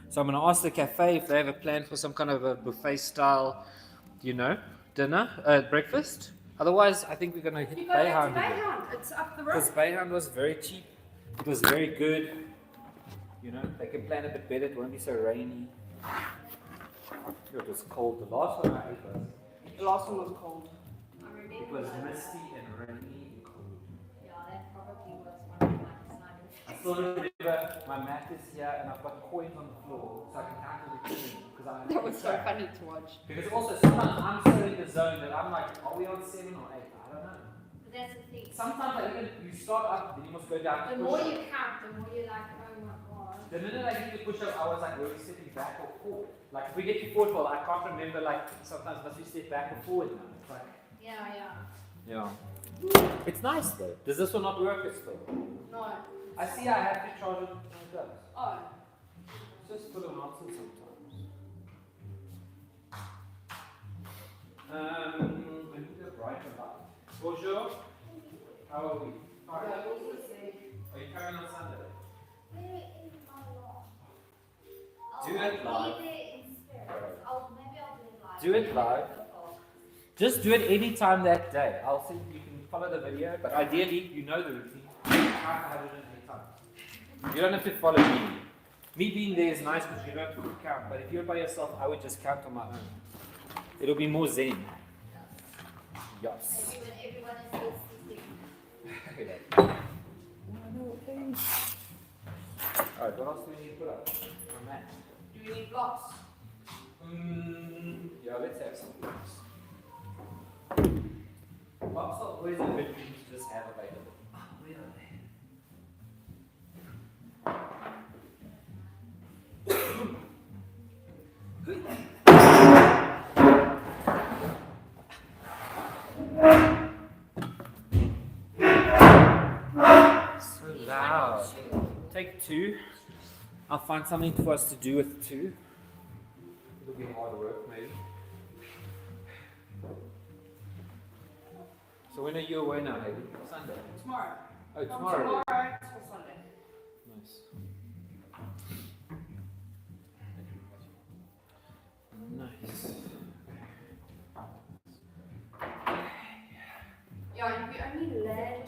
So I'm going to ask the cafe if they have a plan for some kind of a buffet style, dinner, breakfast. Otherwise, I think we're going to hit You go back Bayhound to again. Bayhound. It's up the road. Because Bayhound was very cheap. It was very good. They can plan a bit better. It won't be so rainy. It was cold. The last one I ate was. The last one was cold. It was misty and rainy and cold. Yeah, that probably was one of my deciders. I still remember my mat is here and I've got coins on the floor so I can count every coin. That was so funny to watch. Because also sometimes I'm so in the zone that I'm like, are we on 7 or 8? I don't know. But that's the thing. Sometimes you start up, then you must go down. The more you count, the more you're like, oh my god. The minute I get to push up, I was like, were we stepping back or forward? Like if we get to forward, well, I can't remember, like sometimes must we step back or forward now? It's like, Yeah. It's nice though. Does this one not work still? No. I see I have to charge it when it does. Oh. Just put an answer sometimes. I need a brighter light. Bonjour. How are we? Fine. Are you coming on Sunday? Do it live. Do it live. Just do it any time that day. I'll see if you can follow the video, but ideally, you know the routine. Count 108 times. You don't have to follow me. Me being there is nice because you don't have to count, but if you're by yourself, I would just count on my own. It'll be more zen. Yes. Everyone is sleeping. Alright, what else do we need to put up? On that. Do you need blocks? Yeah, let's have some blocks. Blocks are always a good thing to just have available. Where are they? So loud. Take 2. I'll find something for us to do with 2. It'll be hard work, maybe. So when are you away now, Haley? Sunday? Tomorrow. Oh, tomorrow. Tomorrow till Sunday. Nice. Nice. Yeah, and we only land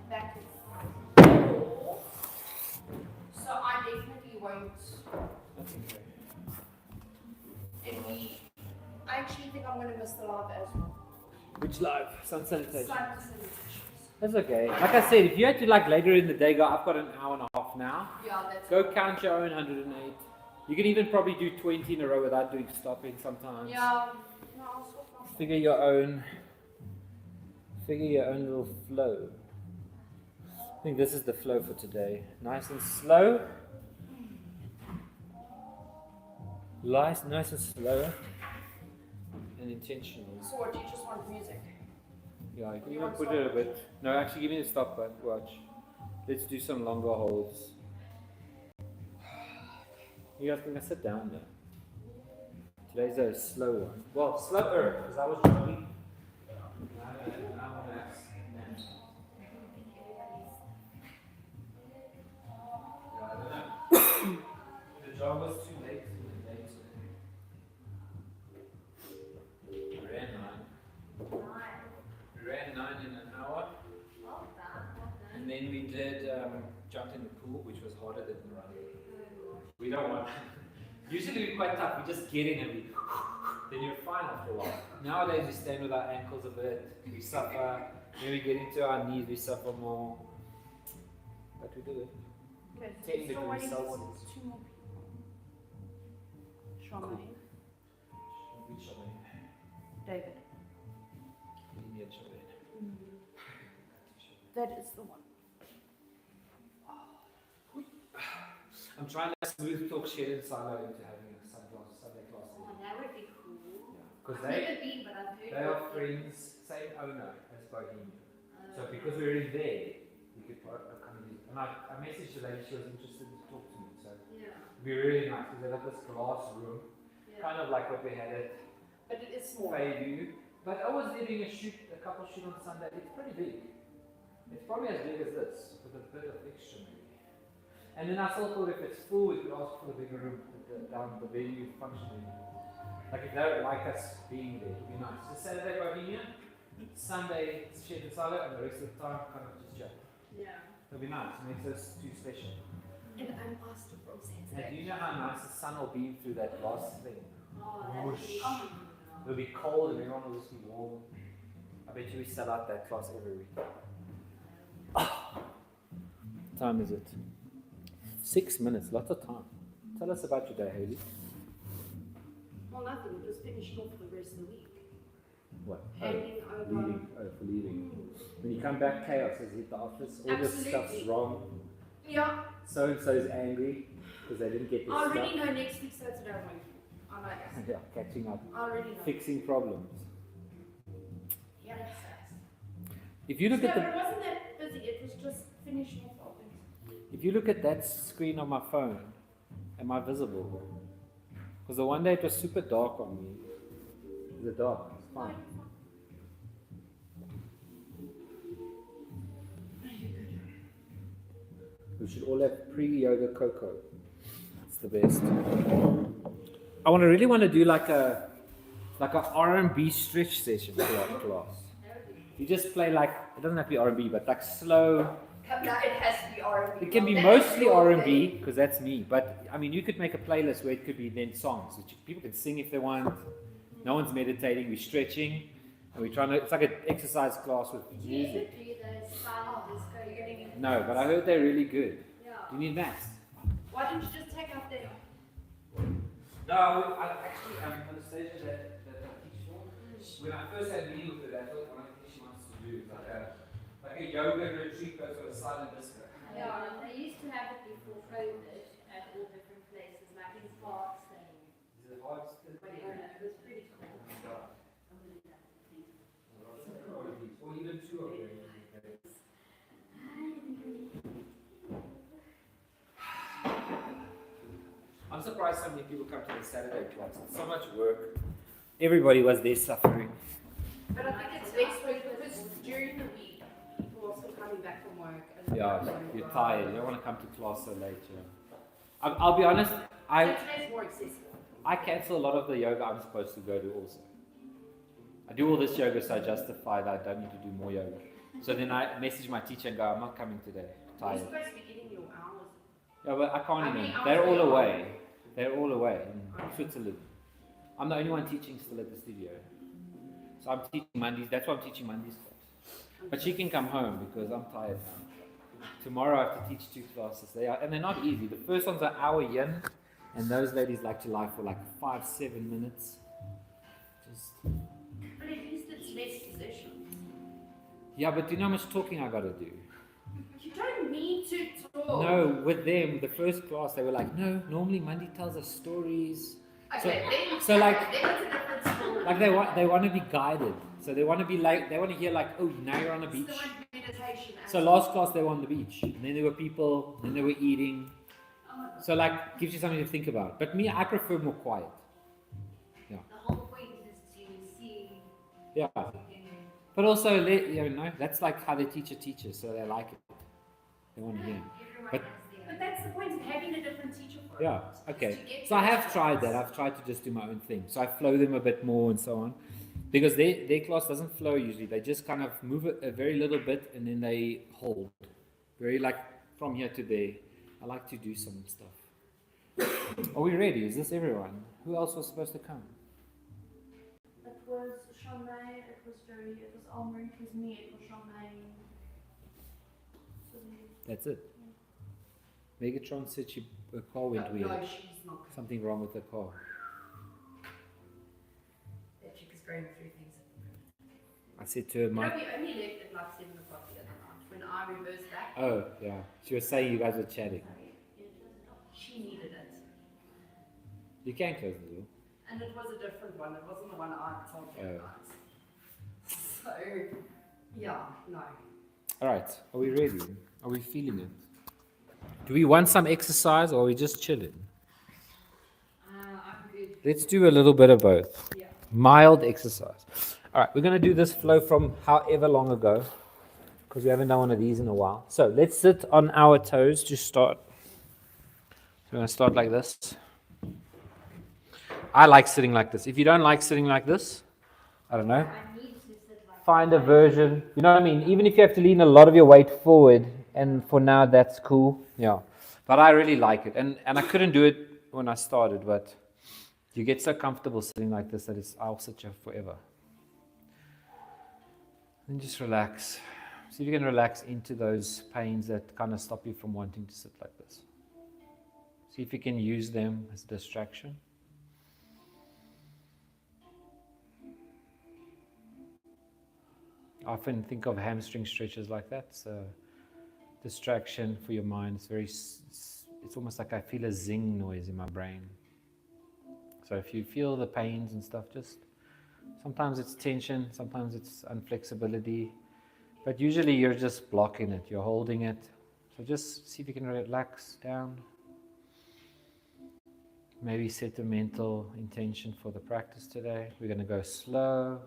back at 4. So I definitely won't. That's okay. And I actually think I'm going to miss the live as well. Which live? Sun salutation. Sun salutations. That's okay. Like I said, if you had to later in the day go, I've got an hour and a half now. Yeah, that's Go count your own 108. You can even probably do 20 in a row without doing stopping sometimes. Yeah. No, I'll swap my Figure your own little flow. I think this is the flow for today. Nice and slow. Nice and slow. And intentional. So what, do you just want music? Yeah, you can even put it a bit. No, actually give me the stop button. Watch. Let's do some longer holds. You guys can sit down there. Today's a slow one. Well, slower, because I was jogging. The jog was too late in the day today. We ran 9 in an hour. And then we did jump in the pool, which was harder than the running. We don't want. Usually we're quite tough. We just get in and then you're fine after a while. Nowadays we stand with our ankles a bit. We suffer. When we get into our knees, we suffer more. But we do it. Okay, 10 still degrees waiting for Celsius. 2 more people. Charmaine. Which Charmaine? David. Indian Charmaine. That is the one. I'm trying to smooth talk Shed and Silo into having a Sunday class. Oh, that would be cool. Because I've never been, but I've heard they of are it. friends, same owner as Bohemian. So because we're in there, we could come and use. And I messaged the lady, she was interested to talk to me. So Yeah. it'd be really nice because they have this glass room, kind of like what we had at But it is small. Bayview. But I was there doing a couple shoot on Sunday. It's pretty big. It's probably as big as this, with a bit of extra maybe. And then I still thought if it's full, we could ask for the bigger room down the venue function room. Like if they don't like us being there, it'd be nice. So Saturday Bohemian, Sunday Shed and Salad, and the rest of the time kind of just chat. Yeah. It'll be nice. It makes us too special. And I'm asked from And Saturday. do you know how nice the sun will beam through that glass thing? Oh, that's It'll be cold and everyone will just be warm. I bet you we sell out that class every week. What time is it? 6 minutes, lots of time. Tell us about your day, Haley. Well, nothing. It was finished off for the rest of the week. What? Handing over. Leaving. Oh, for leaving. When you come back, chaos has hit the office. All this Absolutely. stuff's wrong. Yeah. So and so's angry because they didn't get their I stuff. already know next week, so it's don't worry. I know that. Yeah, catching up, I already know. fixing problems. Yeah, that sucks. If you look No, at but the, it wasn't that busy. It was just finishing off all things. if you look at that screen on my phone, am I visible? Because the one day it was super dark on me. Is it dark? It's fine. We should all have pre-yoga cocoa. It's the best. I really want to do like a R&B stretch session for our class. You just play like, it doesn't have to be R&B, but like slow. No, it has to be R&B. It can be That mostly is your R&B thing. because that's me. But I mean, you could make a playlist where it could be then songs. Which people can sing if they want. No one's meditating. We're stretching, and we're trying to. It's like an exercise class with Did you ever music. do those silent disco? You're getting into No, but I heard they're really good. Yeah. Do you need maths? Why didn't you just take out that? No, I actually Anastasia that I teach for. When I first had a meeting with her, that's what one of the things she wants to do. Like a yoga retreat, but sort of silent disco. Yeah, and they used to have it before COVID at all different places, like in parks and Is it hard to whatever. It was pretty cool. Or even two of them. I'm surprised so many people come to the Saturday class. It's so much work. Everybody was there suffering. But I think it's best because during the week, people are still coming back from work. And Yeah, you're tired. You don't want to come to class so late. Yeah. I'll be honest. Saturday's more accessible. I cancel a lot of the yoga I'm supposed to go to also. I do all this yoga so I justify that I don't need to do more yoga. So then I message my teacher and go, I'm not coming today. You're Tired. supposed to be getting your hours. Yeah, but I can't How even. many hours They're are all you on? away. They're all away in Switzerland. I'm the only one teaching still at the studio. So I'm teaching Mondays. That's why I'm teaching Mondays class. But she can come home because I'm tired now. Tomorrow I have to teach 2 classes. And they're not easy. The first one's an hour in, and those ladies like to lie for like 5-7 minutes. Just But at least it's less possessions. yeah, but do you know how much talking I got to do? You don't need to talk. No, with them, the first class they were like, no. Normally Monday tells us stories. Okay, then, So like. then it's a different story. Like they want to be guided, so they want to be like they want to hear like, oh, now you're on a beach. It's the one meditation. So last class they were on the beach, and then there were people, and they were eating. So like gives you something to think about. But me, I prefer more quiet. The whole point is to see. Yeah. But also, that's like how they teach a teacher, so they like it. They want to hear. But But that's the point of having a different teacher for it. yeah, Is okay. to get So I your have tried that. I've tried to just do my own thing. So I flow them a bit more and so on. Because their class doesn't flow usually. They just kind of move it a very little bit and then they hold. Very like from here to there. I like to do some stuff. Are we ready? Is this everyone? Who else was supposed to come? It was Shanae, it was Joey, it was Almer, it was me, it was Shanae. That's it. Megatron said her car went weird. No, she's not. Something wrong with the car. That chick is going through things. I said to her, We my. only left at like 7 o'clock the other night when I reversed back. Oh, yeah. She was saying you guys were chatting. She needed it. You can close the door. And it was a different one. It wasn't the one I told you Oh. about. So, yeah, no. Alright, are we ready? Are we feeling it? Do we want some exercise or are we just chilling? I'm good. Let's do a little bit of both. Yeah. Mild exercise. Alright, we're going to do this flow from however long ago because we haven't done one of these in a while. So let's sit on our toes to start. We're going to start like this. I like sitting like this. If you don't like sitting like this, I don't know. I need to sit like Find a version. You know what I mean? Even if you have to lean a lot of your weight forward, and for now that's cool. Yeah. But I really like it. And I couldn't do it when I started, but you get so comfortable sitting like this that I'll sit here forever. And just relax. See if you can relax into those pains that kind of stop you from wanting to sit like this. See if you can use them as a distraction. I often think of hamstring stretches like that. It's a distraction for your mind. It's almost like I feel a zing noise in my brain. So if you feel the pains and stuff, just sometimes it's tension, sometimes it's unflexibility, but usually you're just blocking it, you're holding it. So just see if you can relax down. Maybe set a mental intention for the practice today. We're going to go slow.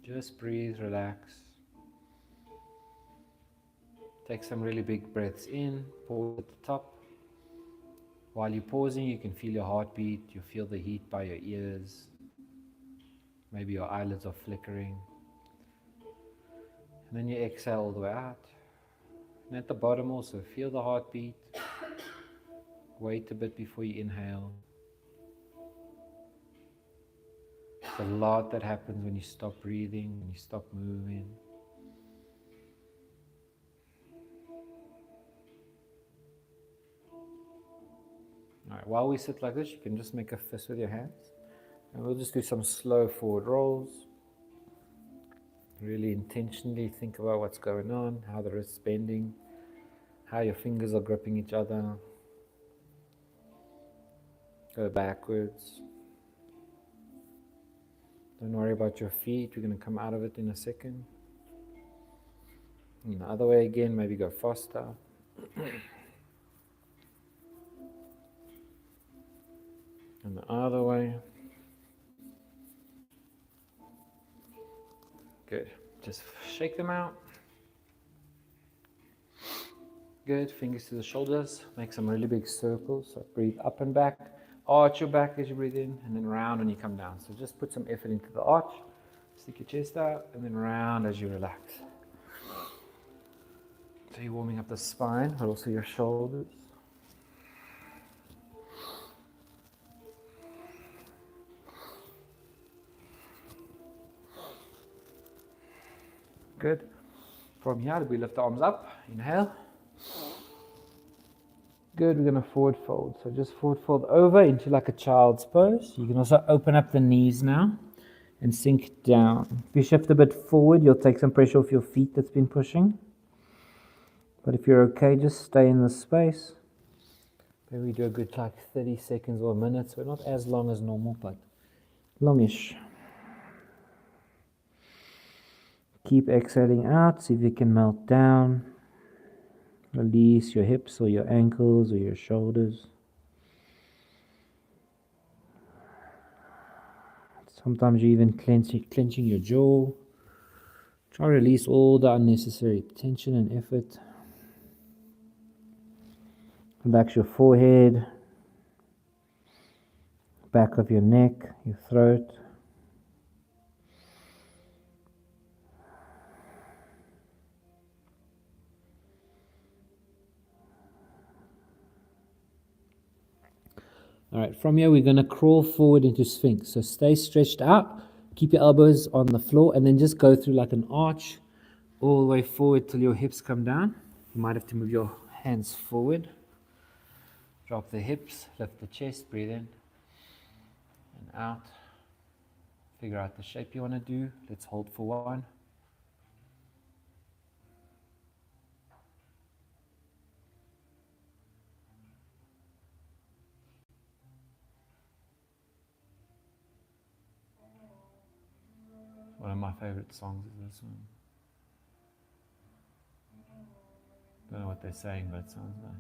Just breathe, relax. Take some really big breaths in, pause at the top. While you're pausing, you can feel your heartbeat, you feel the heat by your ears. Maybe your eyelids are flickering. And then you exhale all the way out. And at the bottom also, feel the heartbeat. Wait a bit before you inhale. There's a lot that happens when you stop breathing, when you stop moving. Alright, while we sit like this, you can just make a fist with your hands. And we'll just do some slow forward rolls. Really intentionally think about what's going on, how the wrist's bending, how your fingers are gripping each other. Go backwards. Don't worry about your feet, we're going to come out of it in a second. And the other way again, maybe go faster. And the other way. Good. Just shake them out. Good. Fingers to the shoulders. Make some really big circles. So breathe up and back. Arch your back as you breathe in, and then round when you come down. So just put some effort into the arch. Stick your chest out, and then round as you relax. So you're warming up the spine, but also your shoulders. Good. From here, we lift the arms up. Inhale. Good. We're going to forward fold. So just forward fold over into like a child's pose. You can also open up the knees now and sink down. If you shift a bit forward, you'll take some pressure off your feet that's been pushing. But if you're okay, just stay in the space. Maybe we do a good like 30 seconds or a minute. So not as long as normal, but longish. Keep exhaling out. See if you can melt down. Release your hips or your ankles or your shoulders. Sometimes you're even clenching your jaw. Try to release all the unnecessary tension and effort. Relax your forehead, back of your neck, your throat. All right, from here we're going to crawl forward into Sphinx. So stay stretched out, keep your elbows on the floor, and then just go through like an arch all the way forward till your hips come down. You might have to move your hands forward. Drop the hips, lift the chest, breathe in and out. Figure out the shape you want to do. Let's hold for one. One of my favorite songs is this one. Don't know what they're saying, but it sounds nice.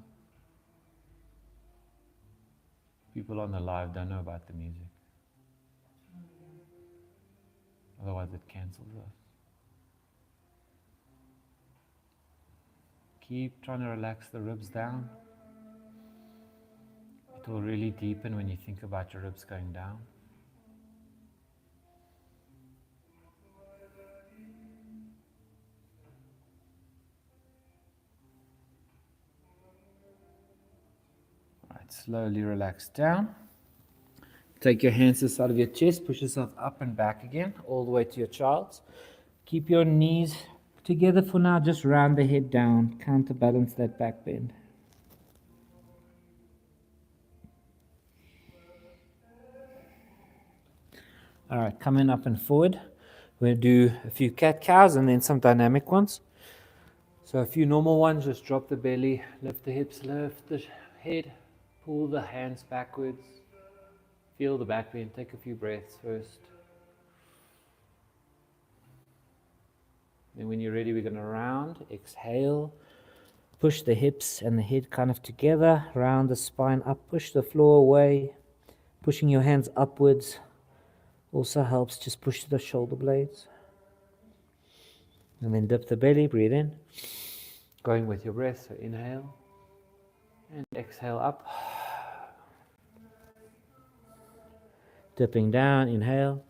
People on the live don't know about the music. Otherwise it cancels us. Keep trying to relax the ribs down. It will really deepen when you think about your ribs going down. Alright, slowly relax down. Take your hands to the side of your chest, push yourself up and back again, all the way to your child's. Keep your knees together for now, just round the head down, counterbalance that back bend. Alright, coming up and forward. We're going to do a few cat-cows and then some dynamic ones. So a few normal ones, just drop the belly, lift the hips, lift the head, pull the hands backwards. Feel the back bend, take a few breaths first. Then when you're ready, we're going to round, exhale, push the hips and the head kind of together, round the spine up, push the floor away, pushing your hands upwards also helps, just push the shoulder blades. And then dip the belly, breathe in, going with your breath, so inhale and exhale up. Dipping down, inhale.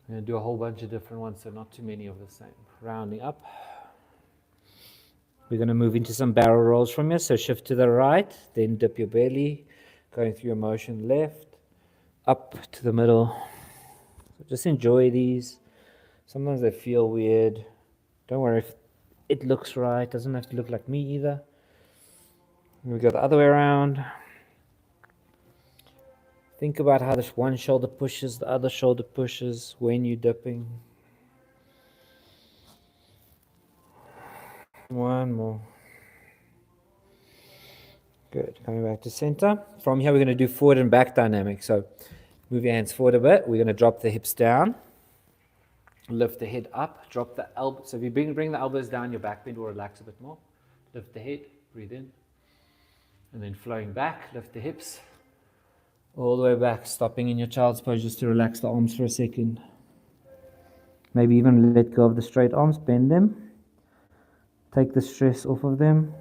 I'm going to do a whole bunch of different ones, so not too many of the same. Rounding up. We're going to move into some barrel rolls from here, so shift to the right, then dip your belly, going through your motion left, up to the middle. So just enjoy these. Sometimes they feel weird. Don't worry if it looks right, doesn't have to look like me either. We go the other way around. Think about how this one shoulder pushes, the other shoulder pushes when you're dipping. One more. Good. Coming back to center. From here, we're going to do forward and back dynamic. So move your hands forward a bit. We're going to drop the hips down. Lift the head up. Drop the elbows. So if you bring the elbows down, your back bend will relax a bit more. Lift the head. Breathe in. And then flowing back. Lift the hips. All the way back, stopping in your child's pose just to relax the arms for a second. Maybe even let go of the straight arms, bend them. Take the stress off of them.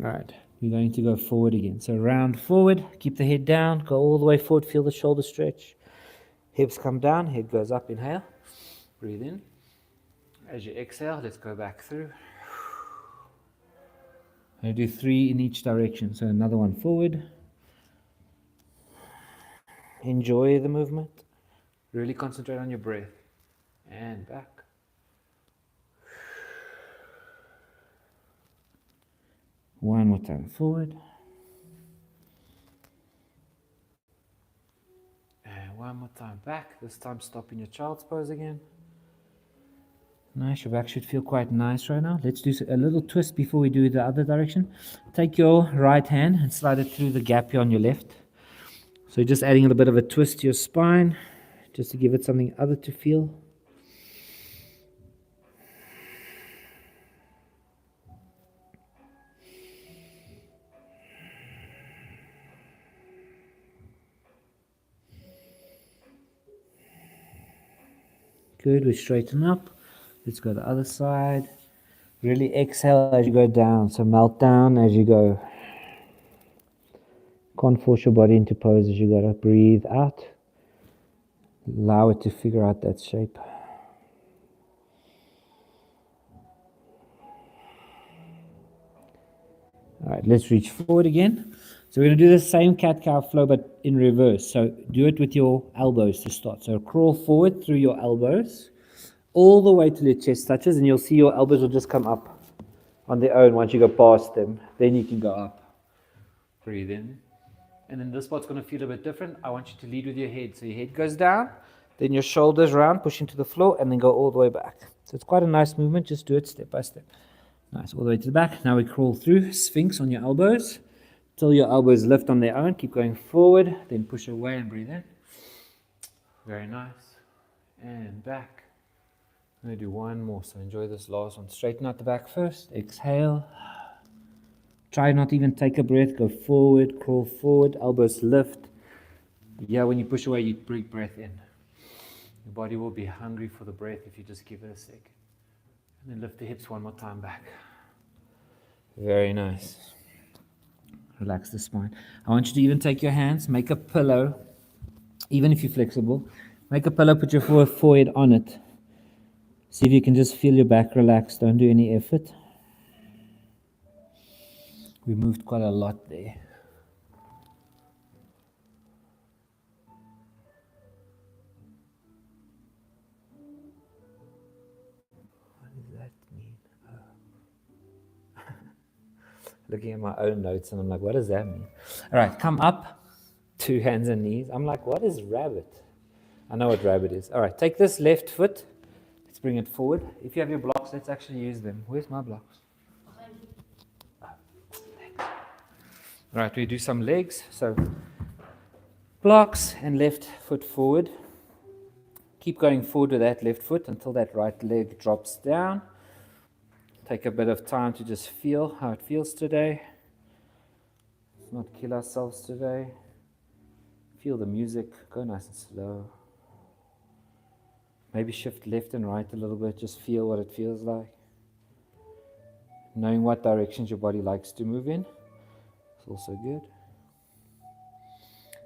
Alright, we're going to go forward again. So round forward, keep the head down, go all the way forward, feel the shoulder stretch. Hips come down, head goes up, inhale. Breathe in. As you exhale, let's go back through. I'm going to do 3 in each direction. So another one forward. Enjoy the movement. Really concentrate on your breath. And back. One more time forward. And one more time back. This time stop in your child's pose again. Nice, your back should feel quite nice right now. Let's do a little twist before we do the other direction. Take your right hand and slide it through the gap here on your left. So just adding a little bit of a twist to your spine, just to give it something other to feel. Good, we straighten up. Let's go the other side. Really exhale as you go down. So melt down as you go. Can't force your body into pose as you go. Breathe out. Allow it to figure out that shape. Alright, let's reach forward again. So we're going to do the same cat-cow flow but in reverse. So do it with your elbows to start. So crawl forward through your elbows. All the way till your chest touches, and you'll see your elbows will just come up on their own once you go past them. Then you can go up. Breathe in. And then this part's going to feel a bit different. I want you to lead with your head. So your head goes down, then your shoulders round, push into the floor, and then go all the way back. So it's quite a nice movement. Just do it step by step. Nice, all the way to the back. Now we crawl through, Sphinx on your elbows, till your elbows lift on their own. Keep going forward, then push away and breathe in. Very nice. And back. I'm going to do one more, so enjoy this last one. Straighten out the back first. Exhale. Try not even take a breath. Go forward, crawl forward, elbows lift. Yeah, when you push away, you bring breath in. Your body will be hungry for the breath if you just give it a sec. And then lift the hips one more time back. Very nice. Relax the spine. I want you to even take your hands, make a pillow, even if you're flexible. Make a pillow, put your forehead on it. See if you can just feel your back relax. Don't do any effort. We moved quite a lot there. What does that mean? Oh. Looking at my own notes and I'm like, what does that mean? All right, come up. 2 hands and knees. I'm like, what is rabbit? I know what rabbit is. All right, take this left foot. Let's bring it forward. If you have your blocks, let's actually use them. Where's my blocks? Oh, thanks. All right, we do some legs. So blocks and left foot forward. Keep going forward with that left foot until that right leg drops down. Take a bit of time to just feel how it feels today. Let's not kill ourselves today. Feel the music, go nice and slow. Maybe shift left and right a little bit, just feel what it feels like. Knowing what directions your body likes to move in is also good.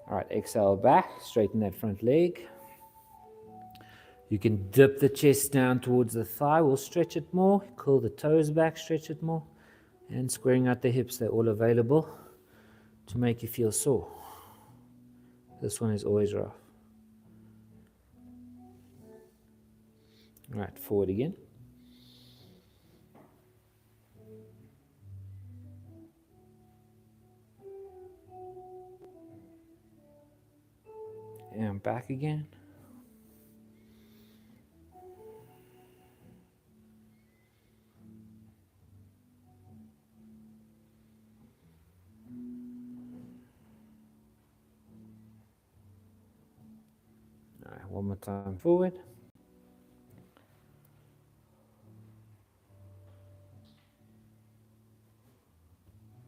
All right, exhale back, straighten that front leg. You can dip the chest down towards the thigh, we'll stretch it more, curl the toes back, stretch it more, and squaring out the hips, they're all available to make you feel sore. This one is always rough. All right, forward again. And back again. All right, one more time forward.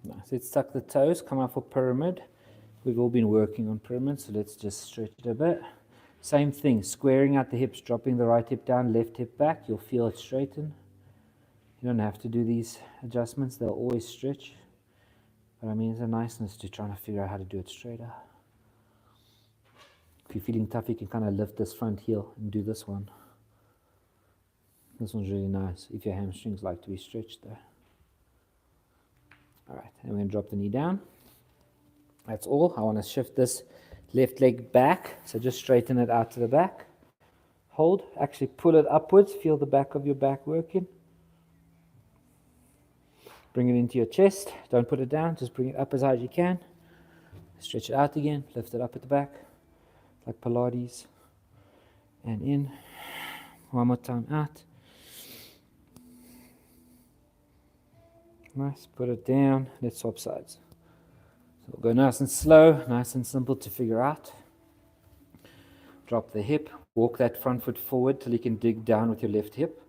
Nice. Let's tuck the toes, come out for pyramid. We've all been working on pyramid, so let's just stretch it a bit. Same thing, squaring out the hips, dropping the right hip down, left hip back. You'll feel it straighten. You don't have to do these adjustments, they'll always stretch. But I mean, it's a niceness to trying to figure out how to do it straighter. If you're feeling tough, you can kind of lift this front heel and do this one. This one's really nice if your hamstrings like to be stretched there. All right, and we're going to drop the knee down. That's all. I want to shift this left leg back, so just straighten it out to the back. Hold, actually pull it upwards, feel the back of your back working. Bring it into your chest, don't put it down, just bring it up as high as you can. Stretch it out again, lift it up at the back, like Pilates. And in, one more time out. Nice, put it down, let's swap sides. So we'll go nice and slow, nice and simple to figure out. Drop the hip, walk that front foot forward till you can dig down with your left hip.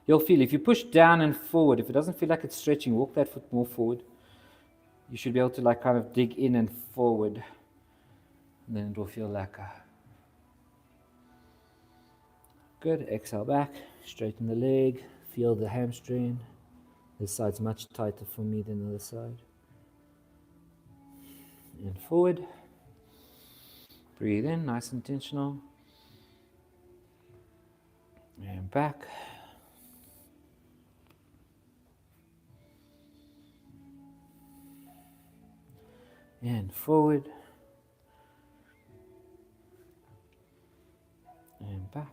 You'll feel if you push down and forward, if it doesn't feel like it's stretching, walk that foot more forward. You should be able to like kind of dig in and forward. And then it will feel like a... Good, exhale back, straighten the leg, feel the hamstring. This side's much tighter for me than the other side. And forward. Breathe in, nice and intentional. And back. And forward. And back.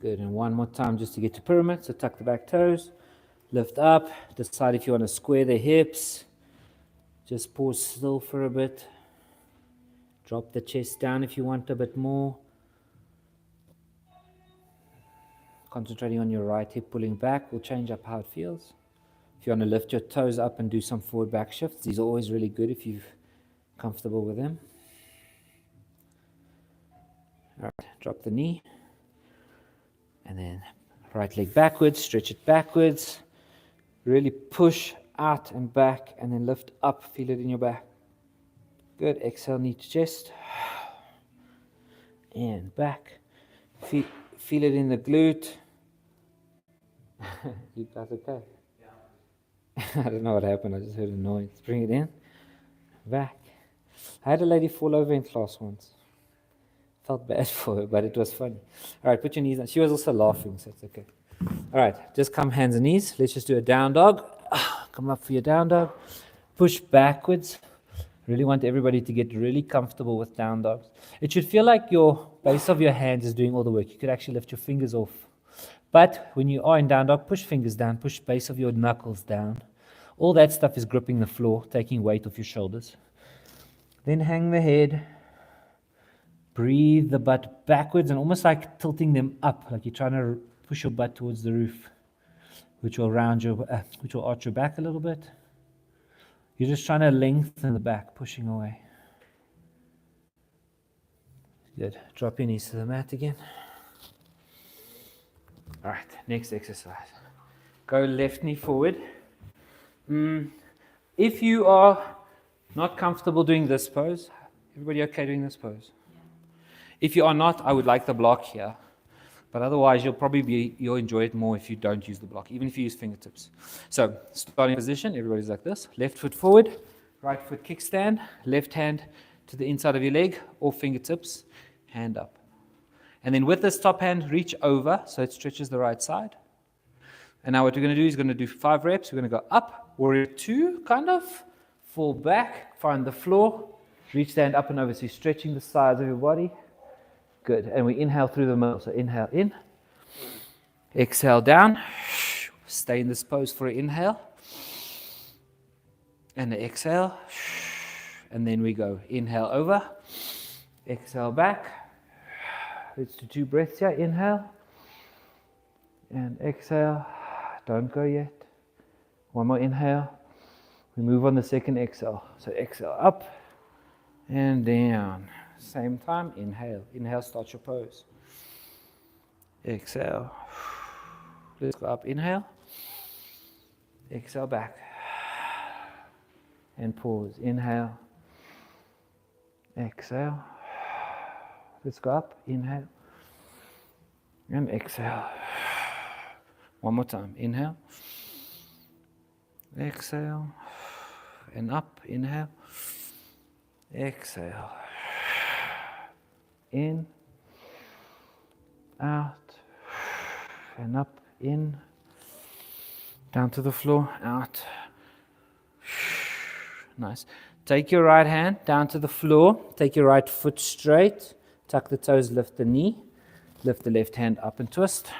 Good, and one more time just to get to pyramid. So tuck the back toes, lift up, decide if you want to square the hips. Just pause still for a bit. Drop the chest down if you want a bit more. Concentrating on your right hip pulling back will change up how it feels. If you want to lift your toes up and do some forward back shifts, these are always really good if you're comfortable with them. All right, drop the knee. And then right leg backwards, stretch it backwards. Really push out and back and then lift up, feel it in your back. Good. Exhale, knee to chest. And back. Feel it in the glute. You guys okay? Yeah. I don't know what happened. I just heard a noise. Bring it in. Back. I had a lady fall over in class once. Felt bad for her, but it was funny. All right, put your knees on. She was also laughing, so it's okay. All right, just come hands and knees. Let's just do a down dog. Come up for your down dog. Push backwards. Really want everybody to get really comfortable with down dogs. It should feel like your base of your hands is doing all the work. You could actually lift your fingers off. But when you are in down dog, push fingers down, push base of your knuckles down. All that stuff is gripping the floor, taking weight off your shoulders. Then hang the head. Breathe the butt backwards and almost like tilting them up, like you're trying to push your butt towards the roof, which will arch your back a little bit. You're just trying to lengthen the back, pushing away. Good. Drop your knees to the mat again. All right, next exercise. Go left knee forward. If you are not comfortable doing this pose, everybody okay doing this pose? If you are not, I would like the block here. But otherwise, you'll enjoy it more if you don't use the block, even if you use fingertips. So, starting position, everybody's like this. Left foot forward, right foot kickstand, left hand to the inside of your leg, or fingertips, hand up. And then with this top hand, reach over so it stretches the right side. And now what we're going to do is going to do 5 reps. We're going to go up, warrior 2, kind of, fall back, find the floor, reach the hand up and over. So you're stretching the sides of your body. Good. And we inhale through the middle. So inhale in. Exhale down. Stay in this pose for an inhale. And an exhale. And then we go. Inhale over. Exhale back. Let's do 2 breaths here. Inhale. And exhale. Don't go yet. One more inhale. We move on the second exhale. So exhale up and down. Same time, inhale. Inhale, start your pose. Exhale. Let's go up, inhale. Exhale back. And pause. Inhale. Exhale. Let's go up, inhale. And exhale. One more time. Inhale. Exhale. And up, inhale. Exhale. In, out, and up, in, down to the floor, out. Nice. Take your right hand down to the floor. Take your right foot straight. Tuck the toes, lift the knee. Lift the left hand up and twist.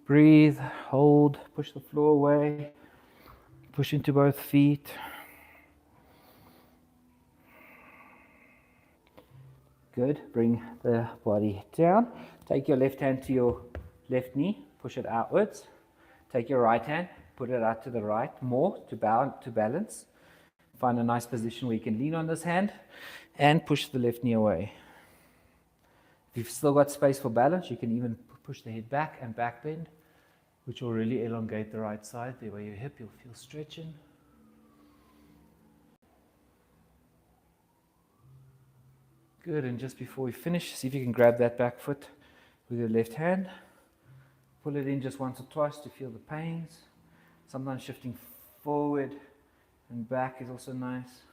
Breathe, hold, push the floor away. Push into both feet. Good. Bring the body down. Take your left hand to your left knee. Push it outwards. Take your right hand. Put it out to the right more to balance. Find a nice position where you can lean on this hand and push the left knee away. If you've still got space for balance, you can even push the head back and back bend, which will really elongate the right side. There where your hip, you'll feel stretching. Good, and just before we finish, see if you can grab that back foot with your left hand. Pull it in just once or twice to feel the pains. Sometimes shifting forward and back is also nice.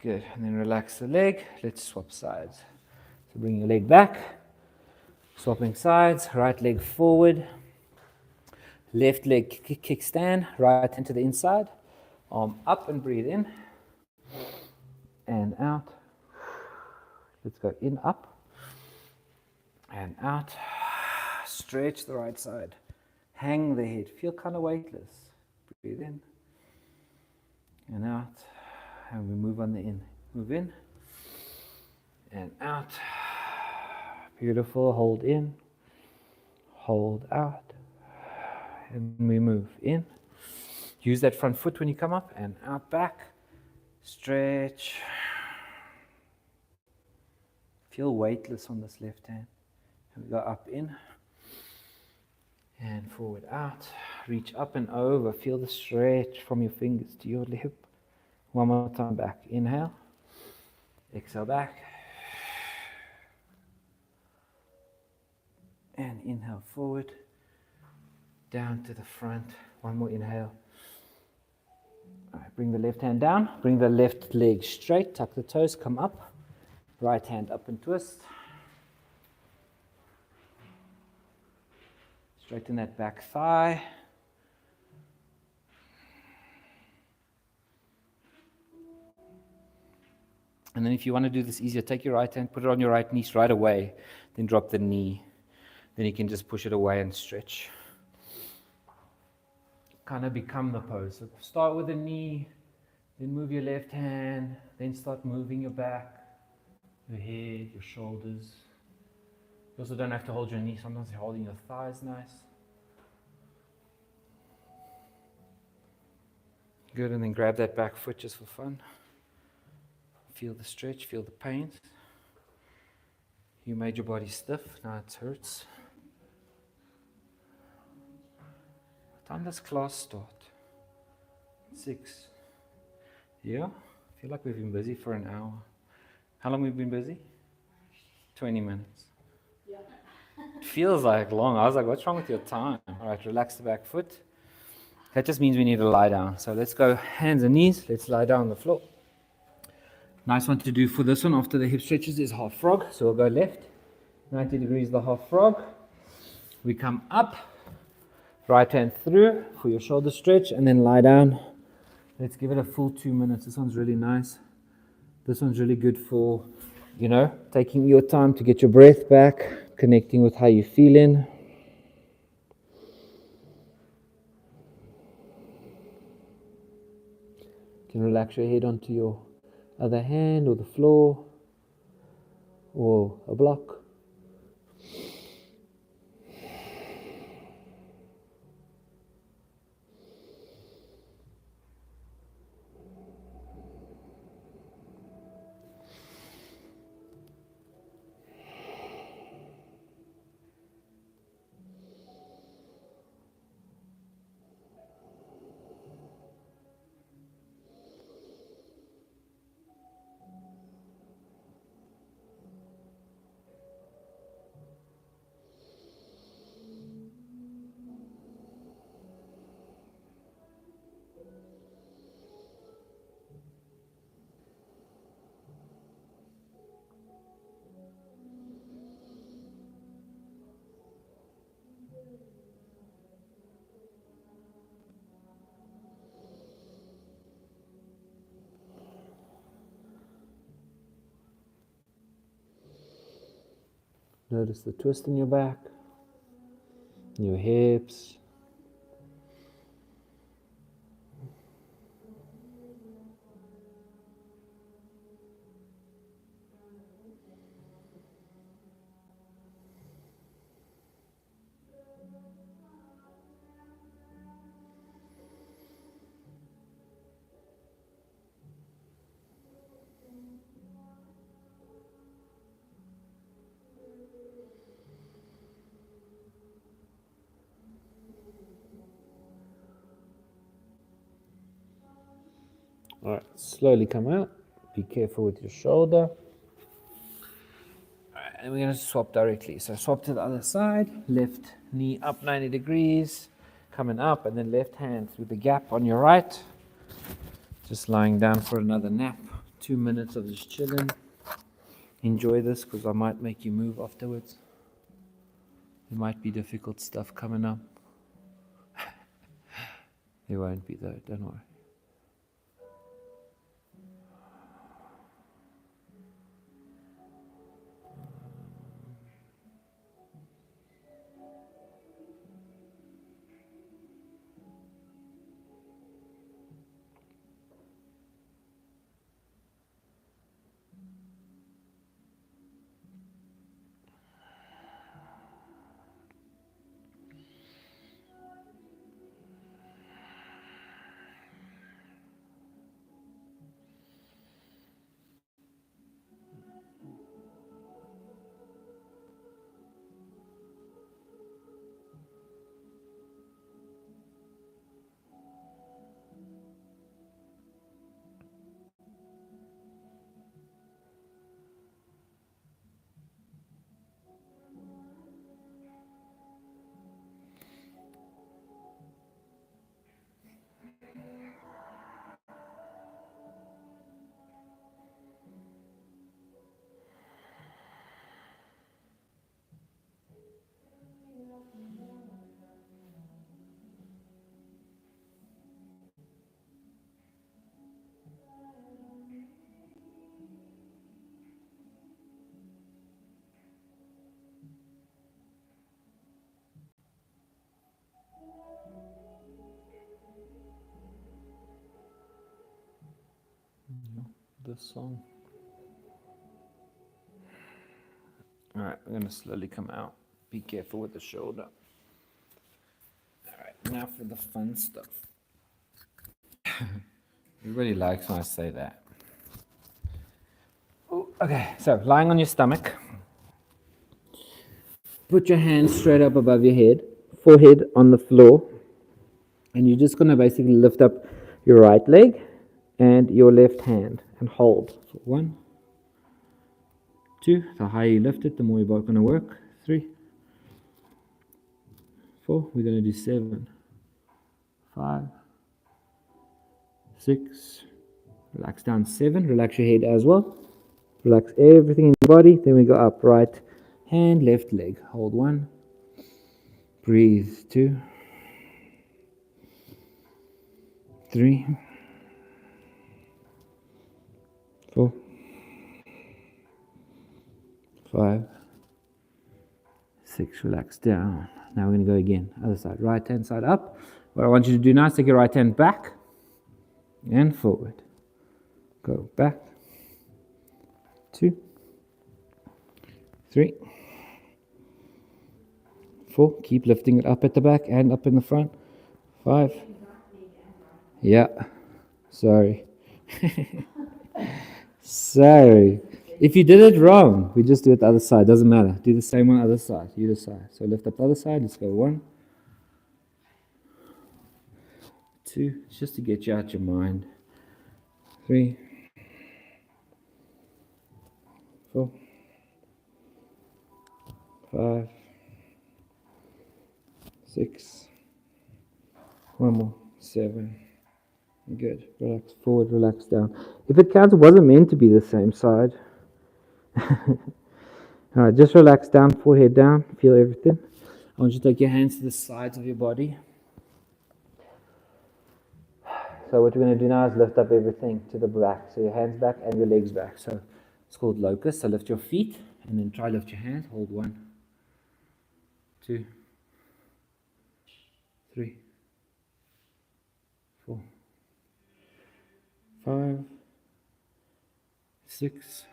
Good, and then relax the leg. Let's swap sides. So bring your leg back, swapping sides, right leg forward, left leg kickstand, right hand to the inside, arm up and breathe in. And out. Let's go in, up, and out. Stretch the right side. Hang the head. Feel kind of weightless. Breathe in and out. And we move on the in. Move in and out. Beautiful. Hold in. Hold out. And we move in. Use that front foot when you come up and out back. Stretch. Feel weightless on this left hand. And we go up in and forward out. Reach up and over. Feel the stretch from your fingers to your lip. One more time back. Inhale. Exhale back. And inhale forward. Down to the front. One more inhale. All right, bring the left hand down. Bring the left leg straight. Tuck the toes. Come up. Right hand up and twist. Straighten that back thigh. And then if you want to do this easier, take your right hand, put it on your right knee right away, then drop the knee. Then you can just push it away and stretch. Kind of become the pose. So start with the knee, then move your left hand, then start moving your back, your head, your shoulders. You also don't have to hold your knee. Sometimes you're holding your thighs nice. Good, and then grab that back foot just for fun. Feel the stretch, feel the pain. You made your body stiff, now it hurts. What time does class start? 6. Yeah? I feel like we've been busy for an hour. How long have we been busy? 20 minutes. Yeah. It feels like long. I was like, what's wrong with your time? All right, relax the back foot. That just means we need to lie down. So let's go hands and knees. Let's lie down on the floor. Nice one to do for this one after the hip stretches is half frog. So we'll go left, 90 degrees the half frog. We come up, right hand through for your shoulder stretch, and then lie down. Let's give it a full 2 minutes. This one's really nice. This one's really good for, taking your time to get your breath back, connecting with how you're feeling. You can relax your head onto your other hand or the floor or a block. Notice the twist in your back, your hips. All right, slowly come out. Be careful with your shoulder. All right, and we're going to swap directly. So swap to the other side. Left knee up 90 degrees, coming up, and then left hand through the gap on your right. Just lying down for another nap. 2 minutes of just chilling. Enjoy this because I might make you move afterwards. There might be difficult stuff coming up. There won't be though, don't worry. this song. Alright, we're going to slowly come out. Be careful with the shoulder. Alright, now for the fun stuff. Everybody likes when I say that. Ooh, okay, so lying on your stomach. Put your hands straight up above your head, forehead on the floor, and you're just going to basically lift up your right leg and your left hand and hold. So 1, 2, the higher you lift it, the more you're both going to work. 3, 4, we're going to do 7, 5, 6, relax down 7, relax your head as well. Relax everything in your body, then we go up, right hand, left leg, hold 1, breathe 2, 3, 4, 5, 6, relax down. Now we're going to go again, other side, right hand side up. What I want you to do now is take your right hand back and forward. Go back, 2, 3, 4, keep lifting it up at the back and up in the front, 5, yeah, sorry, sorry, if you did it wrong, we just do it the other side, doesn't matter, do the same on the other side, you decide. So lift up the other side, let's go 1, 2, it's just to get you out your mind, 3, 4, 5, 6, 1 more, 7, good, relax forward, relax down. If it counts, it wasn't meant to be the same side. Alright, just relax down, forehead down, feel everything. I want you to take your hands to the sides of your body. So what we're going to do now is lift up everything to the back. So your hands back and your legs back. So it's called locust. So lift your feet and then try lift your hands. Hold 1, 2, 3, 4, 5, 6,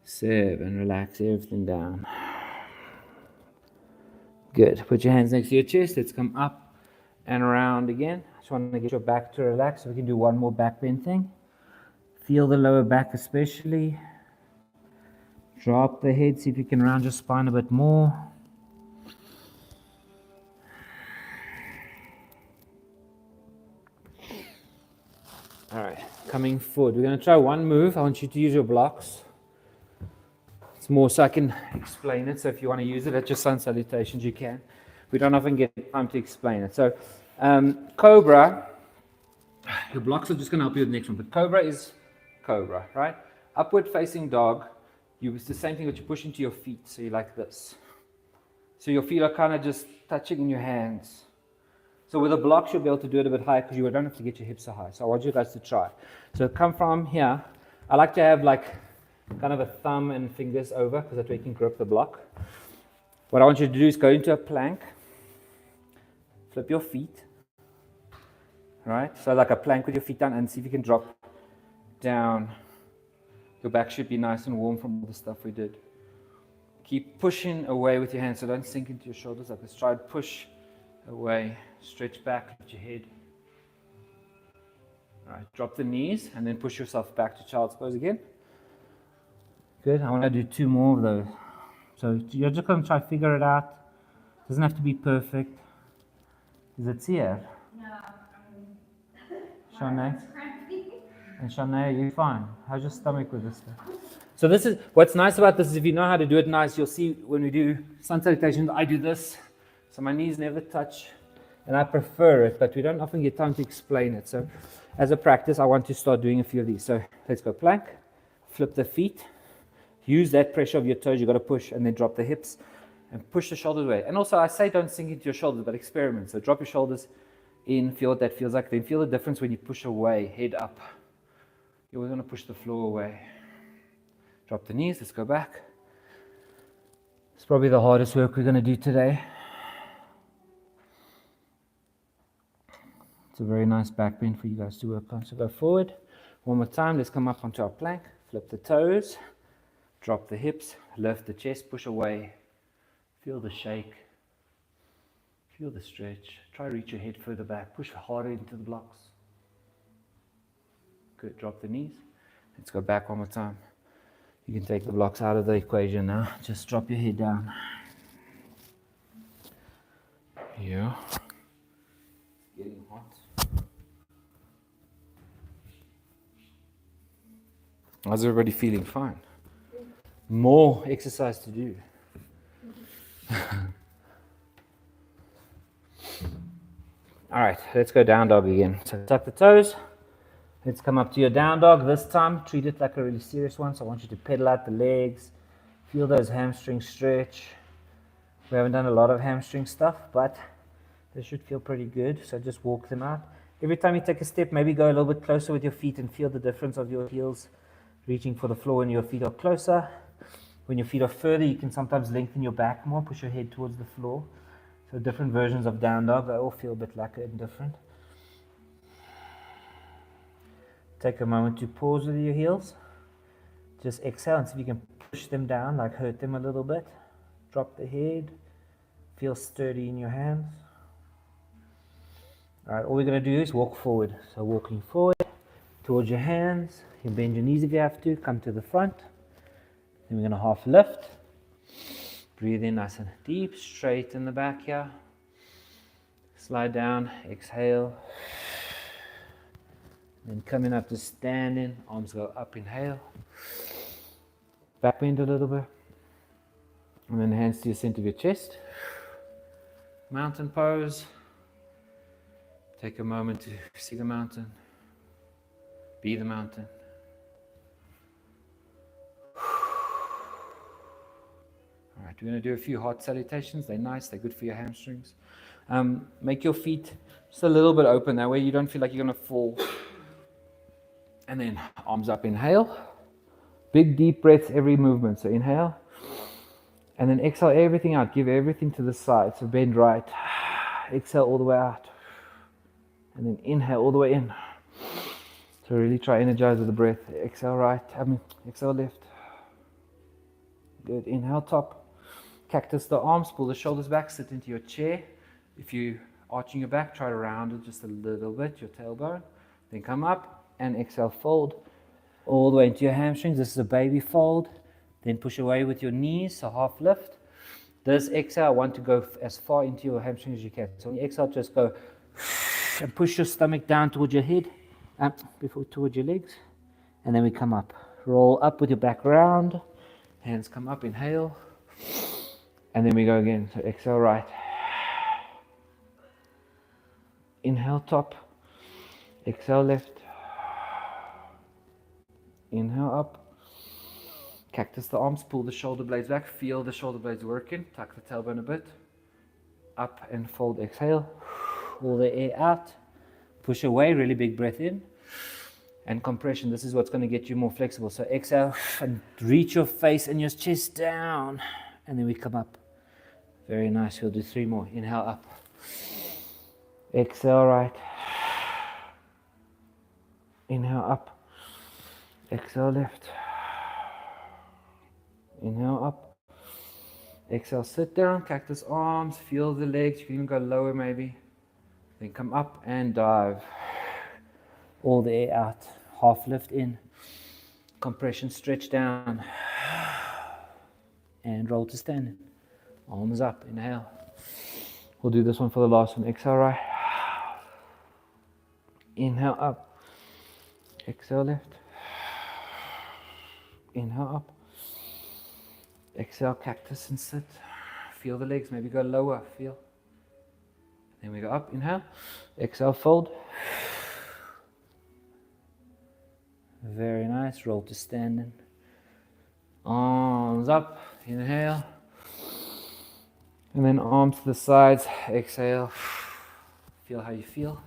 7. Relax everything down. Good. Put your hands next to your chest. Let's come up and around again. I just want to get your back to relax so we can do one more back bend thing. Feel the lower back especially. Drop the head. See if you can round your spine a bit more. Alright, coming forward. We're going to try one move. I want you to use your blocks. It's more so I can explain it. So if you want to use it at your sun salutations, you can. We don't often get time to explain it. So, Cobra, your blocks are just going to help you with the next one. But Cobra is Cobra, right? Upward facing dog. It's the same thing that you push into your feet. So you're like this. So your feet are kind of just touching in your hands. So with the blocks, you'll be able to do it a bit higher because you don't have to get your hips so high. So I want you guys to try. So come from here. I like to have like kind of a thumb and fingers over because that's where you can grip the block. What I want you to do is go into a plank. Flip your feet. Right? So like a plank with your feet down and see if you can drop down. Your back should be nice and warm from all the stuff we did. Keep pushing away with your hands so don't sink into your shoulders like this. Try and push away. Stretch back, lift your head. Alright, drop the knees and then push yourself back to child's pose again. Good, I want to do 2 more of those. So you're just going to try to figure it out. It doesn't have to be perfect. Is it here? No, Shanae? And Shanae, are you fine? How's your stomach with this stuff? So this is, what's nice about this is if you know how to do it nice, you'll see when we do sun salutations, I do this. So my knees never touch. And I prefer it, but we don't often get time to explain it. So as a practice, I want to start doing a few of these. So let's go plank, flip the feet, use that pressure of your toes, you've got to push, and then drop the hips, and push the shoulders away. And also I say don't sink into your shoulders, but experiment. So drop your shoulders in, feel what that feels like, then feel the difference when you push away, head up. You always want to push the floor away. Drop the knees, let's go back. It's probably the hardest work we're going to do today. It's a very nice back bend for you guys to work on. So go forward. One more time, let's come up onto our plank, flip the toes, drop the hips, lift the chest, push away. Feel the shake, feel the stretch. Try to reach your head further back, push harder into the blocks. Good, drop the knees. Let's go back one more time. You can take the blocks out of the equation now. Just drop your head down. Yeah. Getting hot. How's everybody feeling? Fine. More exercise to do. All right, let's go down dog again. So tuck the toes. Let's come up to your down dog. This time, treat it like a really serious one. So I want you to pedal out the legs. Feel those hamstrings stretch. We haven't done a lot of hamstring stuff, but they should feel pretty good. So just walk them out. Every time you take a step, maybe go a little bit closer with your feet and feel the difference of your heels reaching for the floor when your feet are closer. When your feet are further, you can sometimes lengthen your back more, push your head towards the floor. So different versions of down dog, they all feel a bit like it and different. Take a moment to pause with your heels. Just exhale and see if you can push them down, like hurt them a little bit. Drop the head. Feel sturdy in your hands. All right, all we're going to do is walk forward. So walking forward towards your hands. You bend your knees if you have to. Come to the front. Then we're going to half lift. Breathe in nice and deep. Straighten the back here. Slide down. Exhale. Then coming up to standing, arms go up, inhale. Back bend a little bit. And then hands to your center of your chest. Mountain pose. Take a moment to see the mountain. Be the mountain. All right, we're going to do a few heart salutations. They're nice, they're good for your hamstrings. Make your feet just a little bit open. That way you don't feel like you're going to fall. And then arms up, inhale. Big deep breaths every movement. So inhale. And then exhale everything out. Give everything to the side. So bend right. Exhale all the way out. And then inhale all the way in. So really try energize with the breath. Exhale right. Exhale left. Good. Inhale top. Cactus the arms. Pull the shoulders back. Sit into your chair. If you're arching your back, try to round it just a little bit. Your tailbone. Then come up. And exhale, fold all the way into your hamstrings. This is a baby fold. Then push away with your knees, so half lift. This exhale, I want to go as far into your hamstrings as you can. So when you exhale, just go and push your stomach down towards your head, before towards your legs. And then we come up. Roll up with your back round. Hands come up, inhale. And then we go again. So exhale right. Inhale top. Exhale left. Inhale up. Cactus the arms, pull the shoulder blades back. Feel the shoulder blades working. Tuck the tailbone a bit. Up and fold, exhale. Pull the air out. Push away, really big breath in. And compression, this is what's going to get you more flexible. So exhale and reach your face and your chest down. And then we come up. Very nice, we'll do 3 more. Inhale up. Exhale right. Inhale up. Exhale left. Inhale up. Exhale, sit down, cactus arms, feel the legs. You can even go lower maybe. Then come up and dive. All the air out. Half lift in. Compression, stretch down. And roll to standing. Arms up, inhale. We'll do this one for the last one. Exhale right. Inhale up. Exhale left. Inhale up. Exhale, cactus and sit. Feel the legs, maybe go lower, feel. Then we go up, inhale. Exhale, fold. Very nice, roll to standing. Arms up, inhale. And then arms to the sides, exhale. Feel how you feel.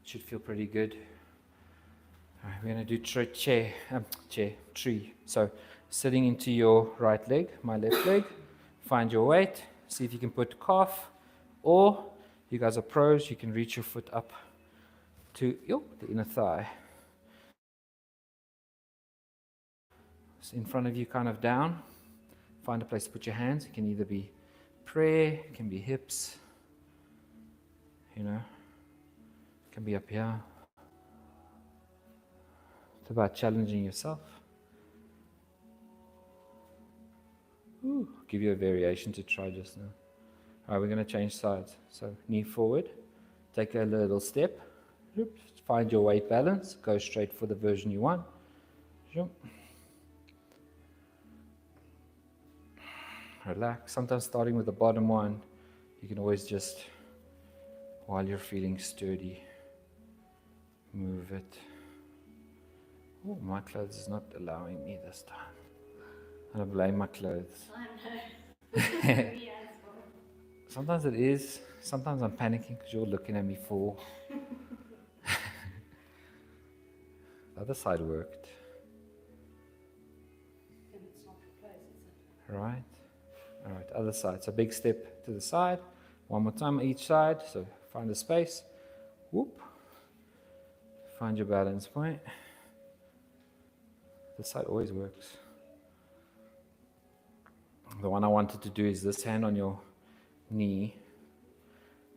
Should feel pretty good. All right, we're going to do tree. So sitting into your right leg, my left leg. Find your weight. See if you can put calf, or you guys are pros, you can reach your foot up to the inner thigh. in front of you, kind of down. Find a place to put your hands. It can either be prayer, it can be hips, it can be up here. It's about challenging yourself. Give you a variation to try just now. All right, we're going to change sides. So knee forward, take a little step, find your weight balance, go straight for the version you want. Relax. Sometimes starting with the bottom one, you can always just, while you're feeling sturdy, move it. Oh, my clothes is not allowing me this time. I don't blame my clothes. I know. Sometimes it is. Sometimes I'm panicking because you're looking at me fall. The other side worked. And it's not replaced, is it? Right. All right, other side. So big step to the side. One more time each side. So find the space. Whoop. Find your balance point. This side always works. The one I wanted to do is this hand on your knee,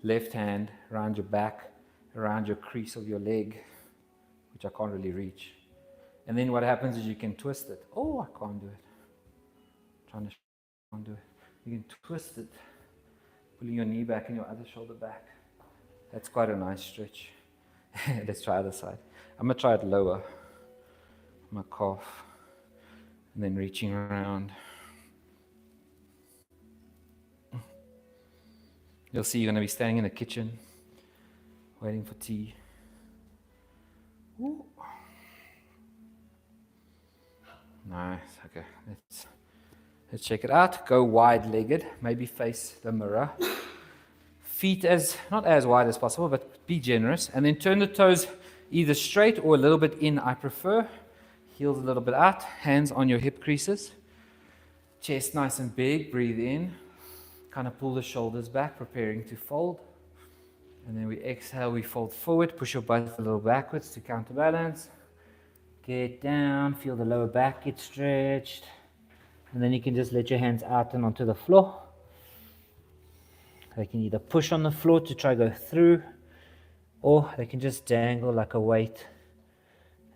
left hand around your back, around your crease of your leg, which I can't really reach. And then what happens is you can twist it. Oh, I can't do it. Can't do it. You can twist it, pulling your knee back and your other shoulder back. That's quite a nice stretch. Let's try other side. I'm going to try it lower. My calf. And then reaching around. You'll see you're going to be standing in the kitchen, waiting for tea. Ooh. Nice. Okay, let's check it out. Go wide-legged, maybe face the mirror. Feet not as wide as possible, but be generous. And then turn the toes either straight or a little bit in, I prefer. Heels a little bit out, hands on your hip creases. Chest nice and big, breathe in. Kind of pull the shoulders back, preparing to fold. And then we exhale, we fold forward, push your butt a little backwards to counterbalance. Get down, feel the lower back get stretched. And then you can just let your hands out and onto the floor. They can either push on the floor to try go through, or they can just dangle like a weight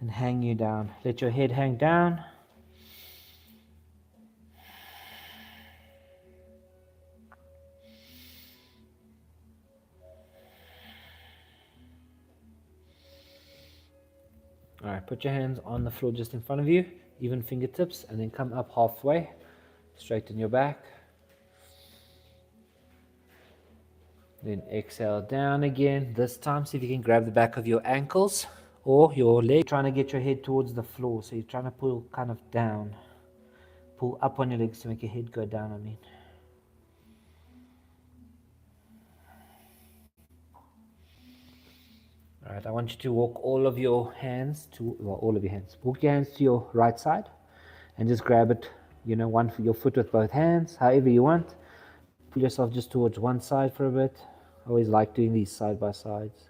and hang you down. Let your head hang down. All right, put your hands on the floor just in front of you, even fingertips, and then come up halfway, straighten your back. Then exhale down again. This time, see if you can grab the back of your ankles or your leg. Trying to get your head towards the floor, so you're trying to pull kind of down. Pull up on your legs to make your head go down, Alright, I want you to walk all of your hands walk your hands to your right side and just grab it, one for your foot with both hands, however you want. Pull yourself just towards one side for a bit. I always like doing these side by sides.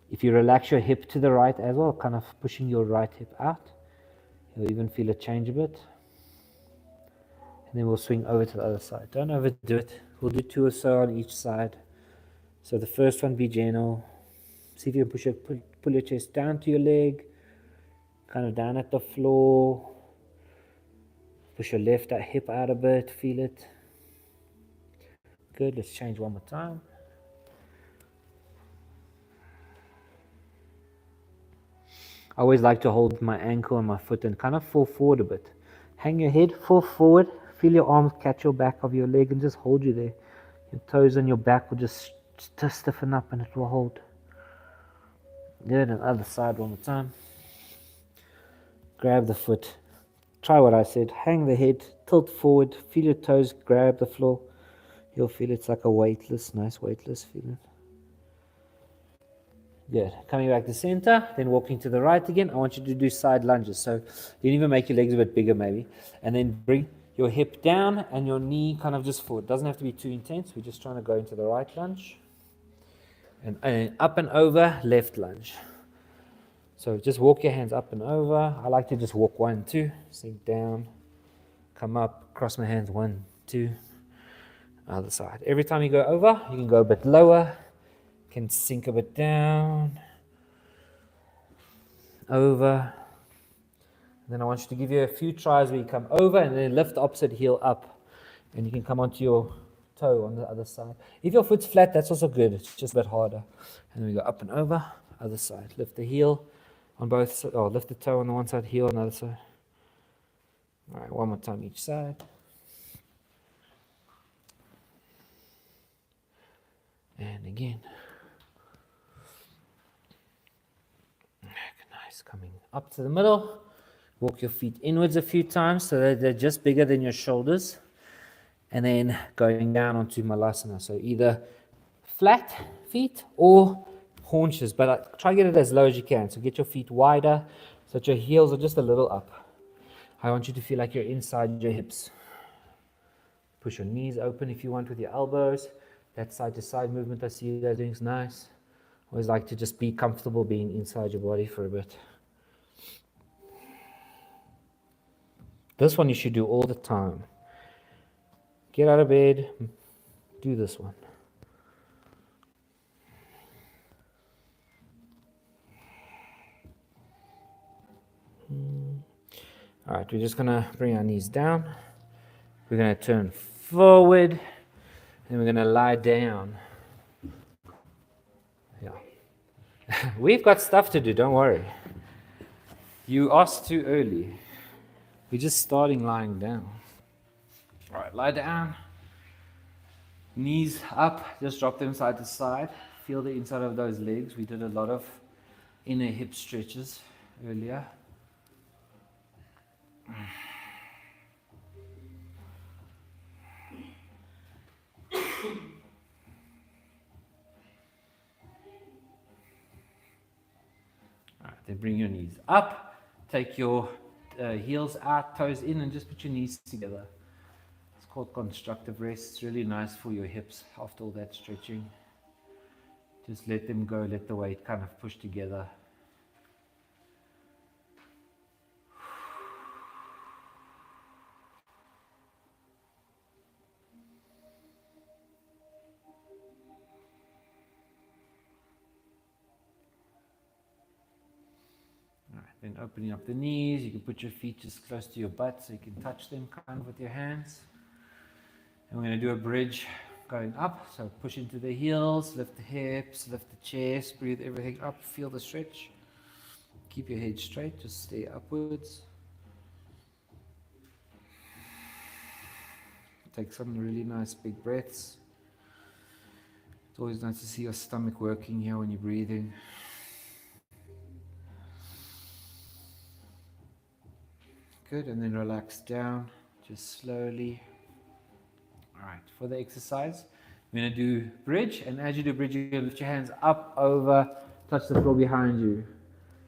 If you relax your hip to the right as well, kind of pushing your right hip out, you'll even feel it change a bit. And then we'll swing over to the other side. Don't overdo it. We'll do 2 or so on each side. So the first one, be gentle. See if you can pull your chest down to your leg, kind of down at the floor. Push your left hip out a bit, feel it. Good, let's change one more time. I always like to hold my ankle and my foot and kind of fall forward a bit. Hang your head, fall forward, feel your arms catch your back of your leg and just hold you there. Your toes and your back will just stiffen up and it will hold. Good, and other side one more time. Grab the foot. Try what I said. Hang the head, tilt forward, feel your toes, grab the floor. You'll feel it's like a nice weightless feeling. Good. Coming back to center, then walking to the right again. I want you to do side lunges. So you can even make your legs a bit bigger maybe. And then bring your hip down and your knee kind of just forward. Doesn't have to be too intense. We're just trying to go into the right lunge. And up and over, left lunge. So just walk your hands up and over. I like to just walk 1, 2, sink down, come up, cross my hands 1, 2, other side. Every time you go over, you can go a bit lower, can sink a bit down, over. Then I want you to give you a few tries where you come over and then lift the opposite heel up. And you can come onto your toe on the other side. If your foot's flat, that's also good. It's just a bit harder. And then we go up and over, other side. Lift the heel on both sides, or lift the toe on the one side, heel on the other side. All right, one more time each side. And again. Nice, coming up to the middle. Walk your feet inwards a few times so that they're just bigger than your shoulders. And then going down onto Malasana. So either flat feet or haunches, but try to get it as low as you can. So get your feet wider so that your heels are just a little up. I want you to feel like you're inside your hips. Push your knees open if you want with your elbows. That side to side movement I see you guys doing is nice. Always like to just be comfortable being inside your body for a bit. This one you should do all the time. Get out of bed, do this one. All right, we're just going to bring our knees down. We're going to turn forward, and we're going to lie down. Yeah. We've got stuff to do, don't worry. You asked too early. We're just starting lying down. All right, lie down. Knees up, just drop them side to side. Feel the inside of those legs. We did a lot of inner hip stretches earlier. Alright, then bring your knees up. Take your heels out, toes in, and just put your knees together. It's called constructive rest. It's really nice for your hips after all that stretching. Just let them go, let the weight kind of push together. Then opening up the knees, you can put your feet just close to your butt so you can touch them kind of with your hands. And we're going to do a bridge going up. So push into the heels, lift the hips, lift the chest, breathe everything up, feel the stretch. Keep your head straight, just stay upwards. Take some really nice big breaths. It's always nice to see your stomach working here when you're breathing. Good, and then relax down, just slowly. All right, for the exercise, we're going to do bridge, and as you do bridge, you're going to lift your hands up, over, touch the floor behind you,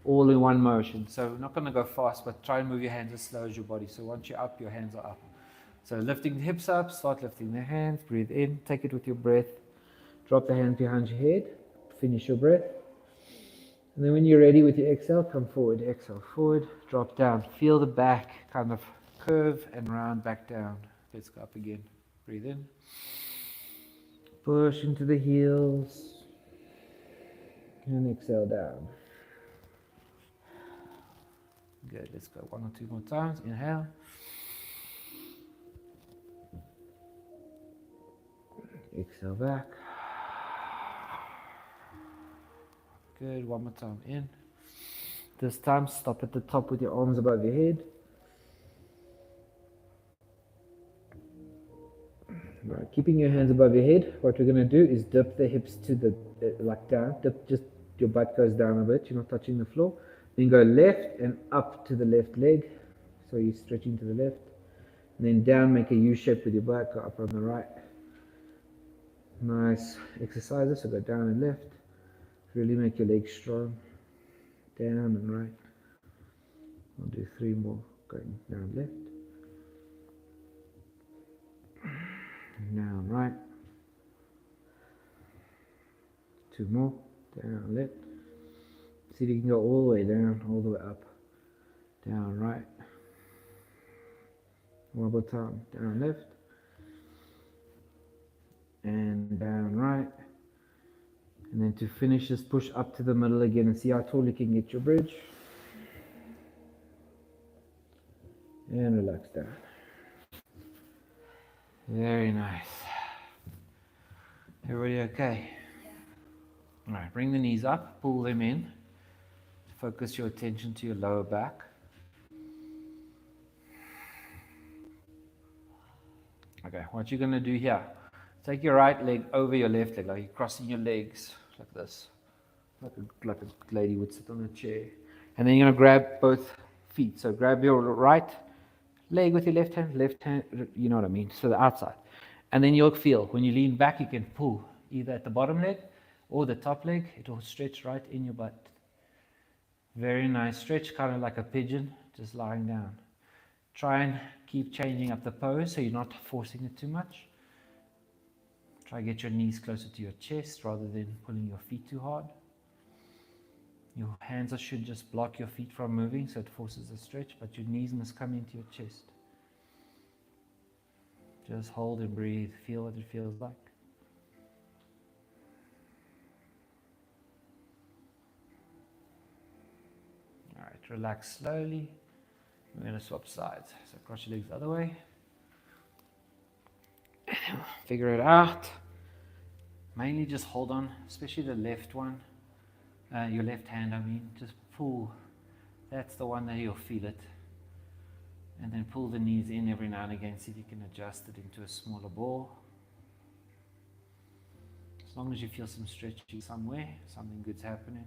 all in one motion. So we're not going to go fast, but try and move your hands as slow as your body. So once you're up, your hands are up. So lifting the hips up, start lifting the hands, breathe in, take it with your breath, drop the hands behind your head, finish your breath. And then when you're ready with your exhale, come forward, exhale, forward, drop down. Feel the back kind of curve and round back down. Let's go up again. Breathe in. Push into the heels. And exhale down. Good, let's go 1 or 2 more times. Inhale. Exhale back. Good, one more time in. This time, stop at the top with your arms above your head. Right, keeping your hands above your head, what we're going to do is dip the hips to the, like down, dip, just your butt goes down a bit, you're not touching the floor. Then go left and up to the left leg, so you're stretching to the left. And then down, make a U shape with your butt, go up on the right. Nice exercises, so go down and left. Really make your legs strong. Down and right. I'll do 3 more. Going down left. Down right. 2 more. Down left. See if you can go all the way down, all the way up, down, right. One more time, down, left, and down, right. And then to finish, just push up to the middle again and see how tall you can get your bridge. And relax down. Very nice. Everybody okay? All right, bring the knees up, pull them in. Focus your attention to your lower back. Okay, what you're going to do here, take your right leg over your left leg, like you're crossing your legs like this, like a lady would sit on a chair. And then you're going to grab both feet. So grab your right leg with your left hand, you know what I mean, so the outside. And then you'll feel, when you lean back, you can pull either at the bottom leg or the top leg. It will stretch right in your butt. Very nice stretch, kind of like a pigeon, just lying down. Try and keep changing up the pose so you're not forcing it too much. Try to get your knees closer to your chest rather than pulling your feet too hard. Your hands should just block your feet from moving so it forces a stretch, but your knees must come into your chest. Just hold and breathe. Feel what it feels like. All right, relax slowly. We're going to swap sides. So cross your legs the other way. Figure it out. Mainly just hold on, especially the left one. Your left hand, I mean. Just pull. That's the one that you'll feel it. And then pull the knees in every now and again. See if you can adjust it into a smaller ball. As long as you feel some stretching somewhere, something good's happening.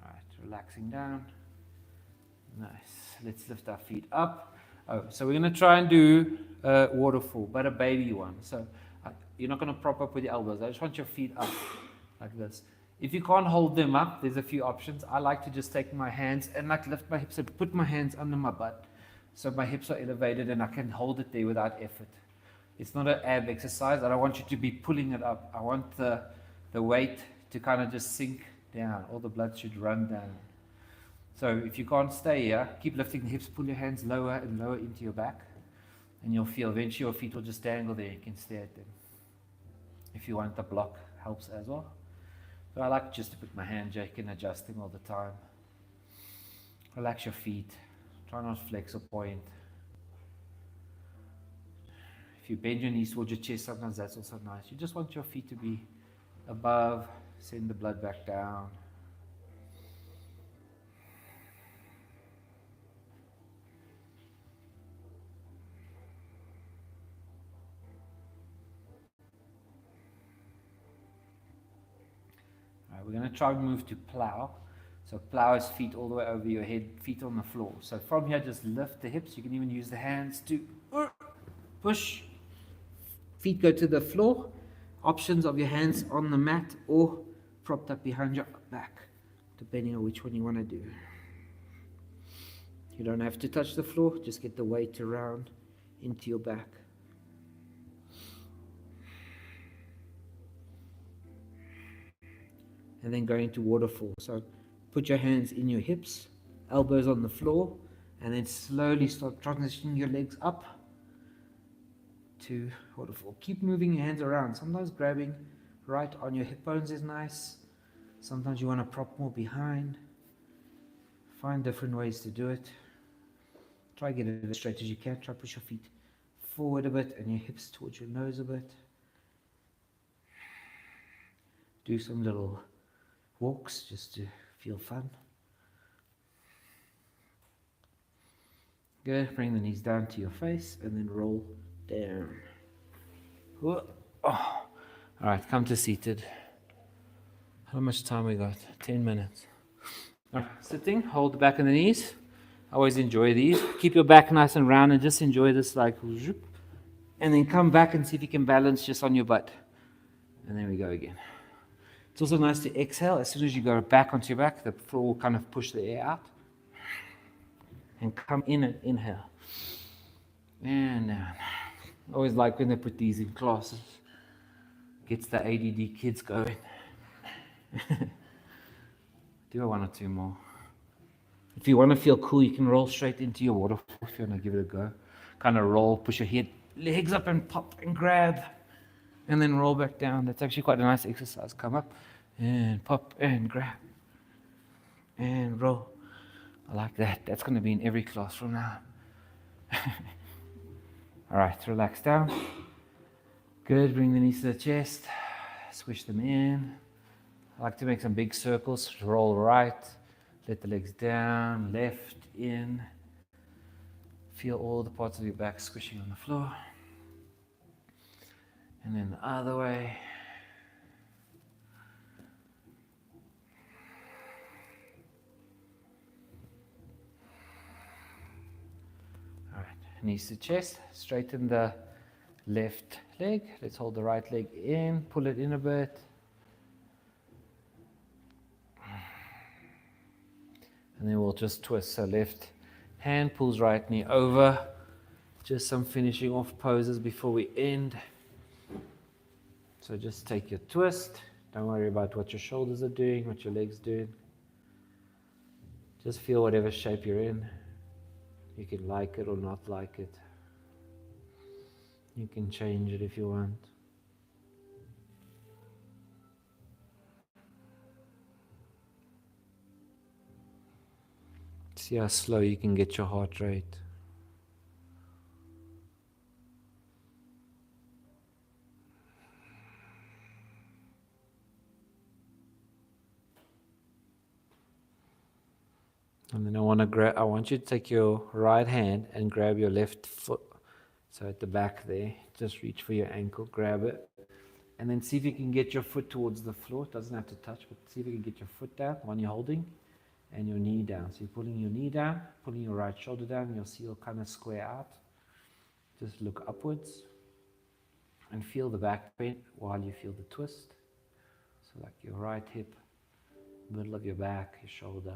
Alright, relaxing down. Nice. Let's lift our feet up. Oh, so we're going to try and do a waterfall, but a baby one. So you're not going to prop up with your elbows. I just want your feet up like this. If you can't hold them up, there's a few options. I like to just take my hands and like lift my hips and put my hands under my butt. So my hips are elevated and I can hold it there without effort. It's not an ab exercise. I don't want you to be pulling it up. I want the weight to kind of just sink down. All the blood should run down. So if you can't stay here, keep lifting the hips, pull your hands lower and lower into your back. And you'll feel eventually your feet will just dangle there. You can stare at them. If you want, the block helps as well. But I like just to put my hand, you can adjust them all the time. Relax your feet. Try not to flex or point. If you bend your knees towards your chest, sometimes that's also nice. You just want your feet to be above, send the blood back down. We're going to try and move to plow. So plow is feet all the way over your head, feet on the floor. So from here, just lift the hips. You can even use the hands to push. Feet go to the floor. Options of your hands on the mat or propped up behind your back, depending on which one you want to do. You don't have to touch the floor. Just get the weight around into your back. And then go into waterfall. So put your hands in your hips, elbows on the floor, and then slowly start transitioning your legs up to waterfall. Keep moving your hands around. Sometimes grabbing right on your hip bones is nice. Sometimes you want to prop more behind. Find different ways to do it. Try to get it as straight as you can. Try to push your feet forward a bit and your hips towards your nose a bit. Do some little walks just to feel fun. Good. Bring the knees down to your face and then roll down. Oh. All right, come to seated. How much time we got? 10 minutes. All right, sitting, hold the back of the knees. I always enjoy these. Keep your back nice and round and just enjoy this like whoop. And then come back and see if you can balance just on your butt. And then we go again. It's also nice to exhale. As soon as you go back onto your back, the floor will kind of push the air out. And come in and inhale. And down. I always like when they put these in classes. Gets the ADD kids going. Do one or two more. If you want to feel cool, you can roll straight into your waterfall if you want to give it a go. Kind of roll, push your legs up and pop and grab, and then roll back down. That's actually quite a nice exercise. Come up and pop and grab and roll. I like that. That's going to be in every class from now. All right, relax down. Good, bring the knees to the chest. Squish them in. I like to make some big circles. Roll right. Let the legs down, left, in. Feel all the parts of your back squishing on the floor. And then the other way. All right, knees to chest. Straighten the left leg. Let's hold the right leg in, pull it in a bit. And then we'll just twist. So left hand pulls right knee over. Just some finishing off poses before we end. So just take your twist. Don't worry about what your shoulders are doing, what your legs doing. Just feel whatever shape you're in. You can like it or not like it. You can change it if you want. See how slow you can get your heart rate. And then I want you to take your right hand and grab your left foot. So at the back there, just reach for your ankle, grab it. And then see if you can get your foot towards the floor. It doesn't have to touch, but see if you can get your foot down, the one you're holding, and your knee down. So you're pulling your knee down, pulling your right shoulder down, and you'll see you'll kind of square out. Just look upwards and feel the back bend while you feel the twist. So like your right hip, middle of your back, your shoulder.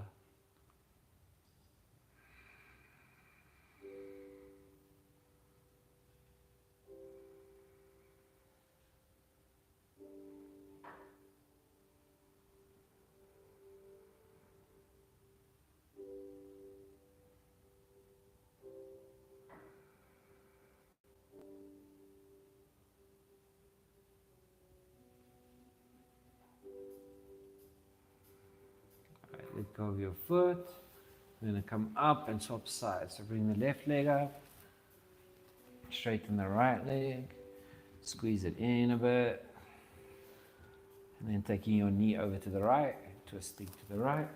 Let go of your foot. You're going to come up and swap sides. So bring the left leg up. Straighten the right leg. Squeeze it in a bit. And then taking your knee over to the right. Twisting to the right.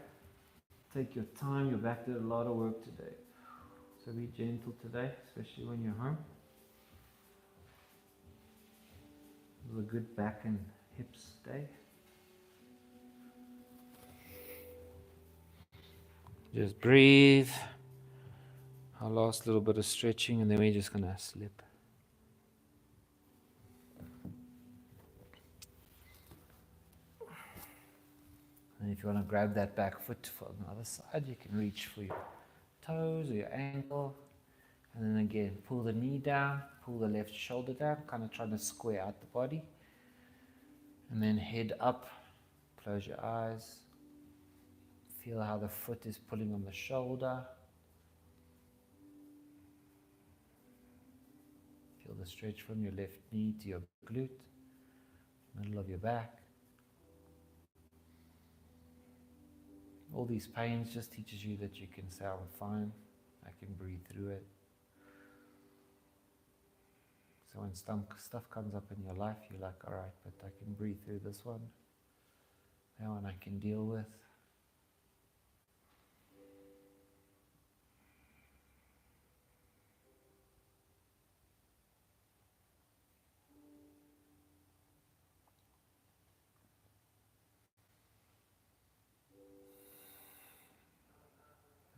Take your time. Your back did a lot of work today. So be gentle today, especially when you're home. It was a good back and hips day. Just breathe. Our last little bit of stretching, and then we're just going to slip. And if you want to grab that back foot from the other side, you can reach for your toes or your ankle. And then again, pull the knee down, pull the left shoulder down, kind of trying to square out the body. And then head up, close your eyes. Feel how the foot is pulling on the shoulder. Feel the stretch from your left knee to your glute, middle of your back. All these pains just teaches you that you can say, I'm fine, I can breathe through it. So when stuff comes up in your life, you're like, all right, but I can breathe through this one. That one I can deal with.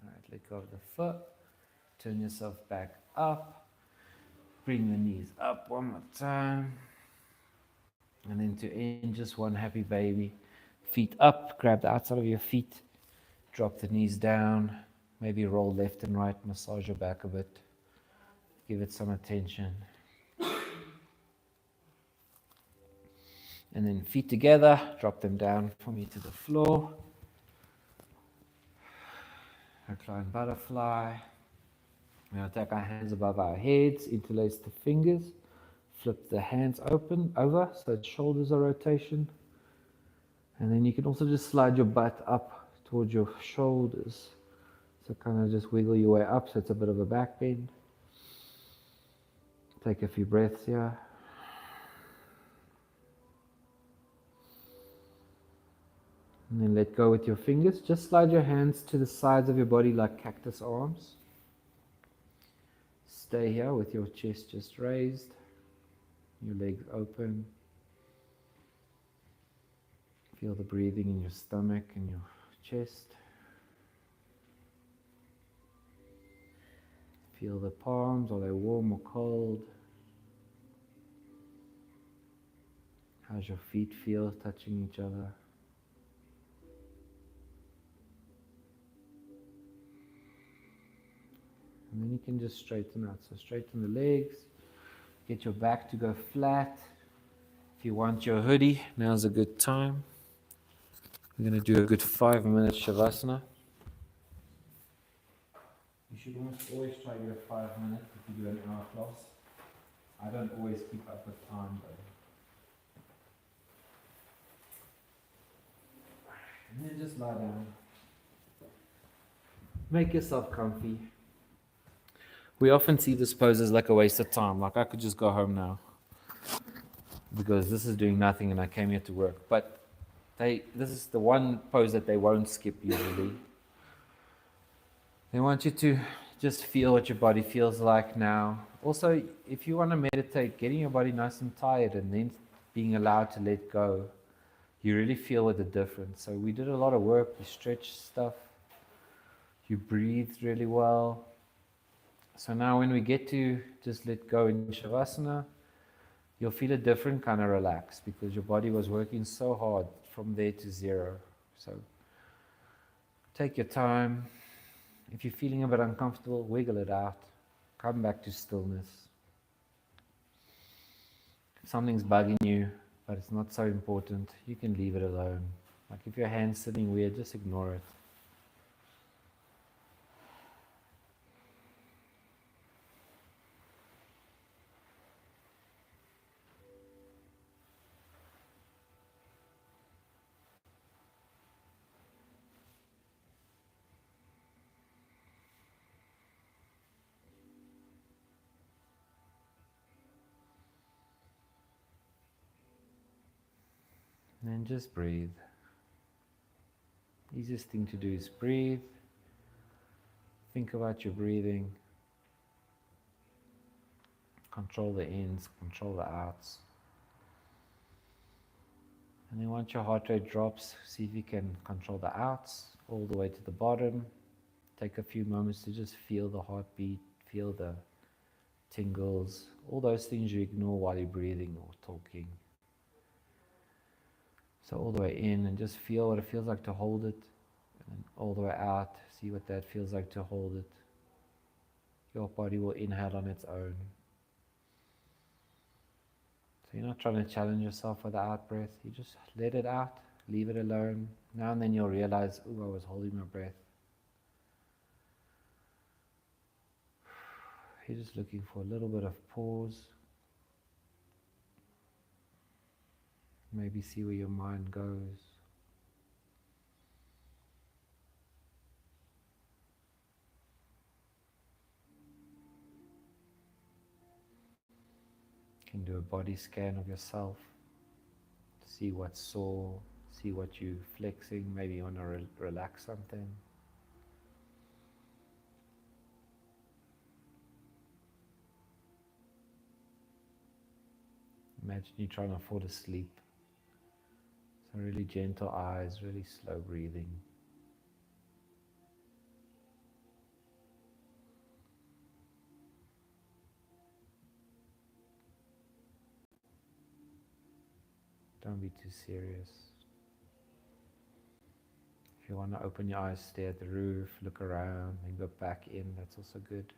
Alright, let go of the foot. Turn yourself back up. Bring the knees up one more time. And then to end, just one happy baby. Feet up, grab the outside of your feet. Drop the knees down. Maybe roll left and right, massage your back a bit. Give it some attention. And then feet together, drop them down for me to the floor. Recline butterfly. We're going to take our hands above our heads, interlace the fingers, flip the hands open over so the shoulders are rotation. And then you can also just slide your butt up towards your shoulders. So kind of just wiggle your way up so it's a bit of a back bend. Take a few breaths here. And then let go with your fingers. Just slide your hands to the sides of your body like cactus arms. Stay here with your chest just raised, your legs open. Feel the breathing in your stomach and your chest. Feel the palms, are they warm or cold? How's your feet feel touching each other? And then you can just straighten out. So straighten the legs, get your back to go flat. If you want your hoodie, now's a good time. We're going to do a good 5-minute Shavasana. You should always try to do a 5 minute if you do an hour class. I don't always keep up with time though. And then just lie down. Make yourself comfy. We often see this pose as like a waste of time. Like I could just go home now because this is doing nothing and I came here to work. But this is the one pose that they won't skip usually. They want you to just feel what your body feels like now. Also, if you want to meditate, getting your body nice and tired and then being allowed to let go, you really feel what the difference. So we did a lot of work, we stretched stuff, you breathed really well. So now when we get to just let go in Shavasana, you'll feel a different kind of relax because your body was working so hard from there to zero. So take your time. If you're feeling a bit uncomfortable, wiggle it out. Come back to stillness. If something's bugging you, but it's not so important, you can leave it alone. Like if your hand's sitting weird, just ignore it. And then just breathe. Easiest thing to do is breathe. Think about your breathing. Control the ins, control the outs. And then once your heart rate drops, see if you can control the outs all the way to the bottom. Take a few moments to just feel the heartbeat, feel the tingles, all those things you ignore while you're breathing or talking. So all the way in and just feel what it feels like to hold it. And then all the way out, see what that feels like to hold it. Your body will inhale on its own. So you're not trying to challenge yourself with the out breath. You just let it out, leave it alone. Now and then you'll realize, oh, I was holding my breath. You're just looking for a little bit of pause. Maybe see where your mind goes. You can do a body scan of yourself. See what's sore, see what you're flexing. Maybe you want to relax something. Imagine you're trying to fall asleep. So really gentle eyes, really slow breathing. Don't be too serious. If you want to open your eyes, stare at the roof, look around, and go back in, that's also good.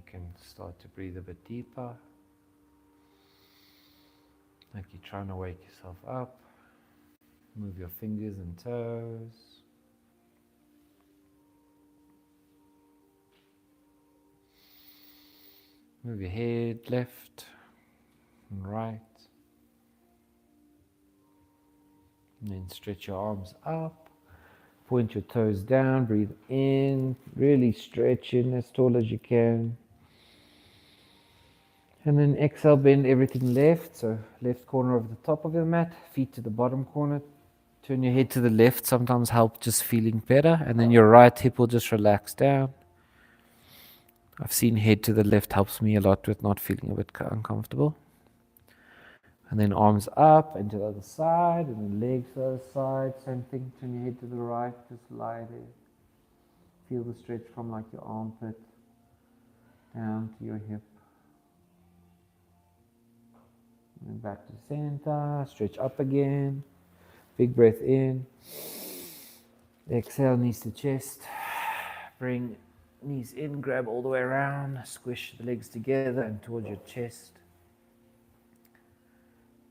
can start to breathe a bit deeper. Like you're trying to wake yourself up. Move your fingers and toes. Move your head left and right. And then stretch your arms up. Point your toes down. Breathe in. Really stretch in as tall as you can. And then exhale, bend everything left. So left corner of the top of your mat, feet to the bottom corner. Turn your head to the left, sometimes help just feeling better. And then your right hip will just relax down. I've seen head to the left helps me a lot with not feeling a bit uncomfortable. And then arms up and to the other side, and then legs to the other side. Same thing, turn your head to the right, just lie there. Feel the stretch from like your armpit down to your hip. And back to center, stretch up again. Big breath in. Exhale, knees to chest. Bring knees in, grab all the way around. Squish the legs together and towards your chest.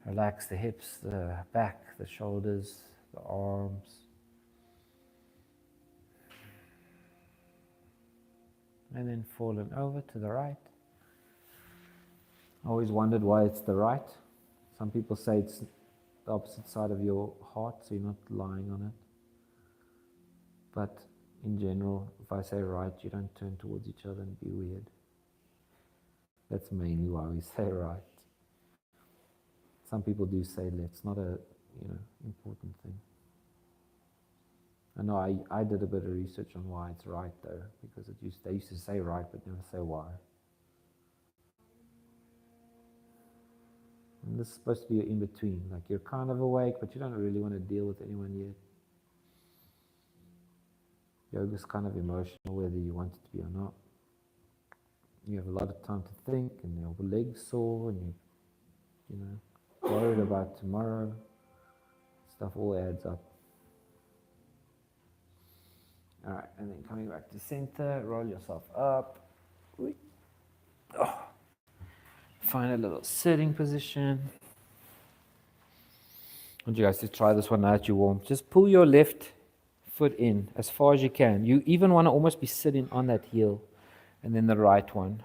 Relax the hips, the back, the shoulders, the arms. And then falling over to the right. I always wondered why it's the right. Some people say it's the opposite side of your heart, so you're not lying on it. But in general, if I say right, you don't turn towards each other and be weird. That's mainly why we say right. Some people do say left. It's not a important thing. I know I did a bit of research on why it's right though, because they used to say right but never say why. And this is supposed to be in between, like you're kind of awake, but you don't really want to deal with anyone yet. Yoga is kind of emotional, whether you want it to be or not. You have a lot of time to think, and your legs sore, and you're worried about tomorrow. Stuff all adds up. All right, and then coming back to center, roll yourself up. Find a little sitting position. I want you guys to try this one now that you're warm. Just pull your left foot in as far as you can. You even want to almost be sitting on that heel, and then the right one.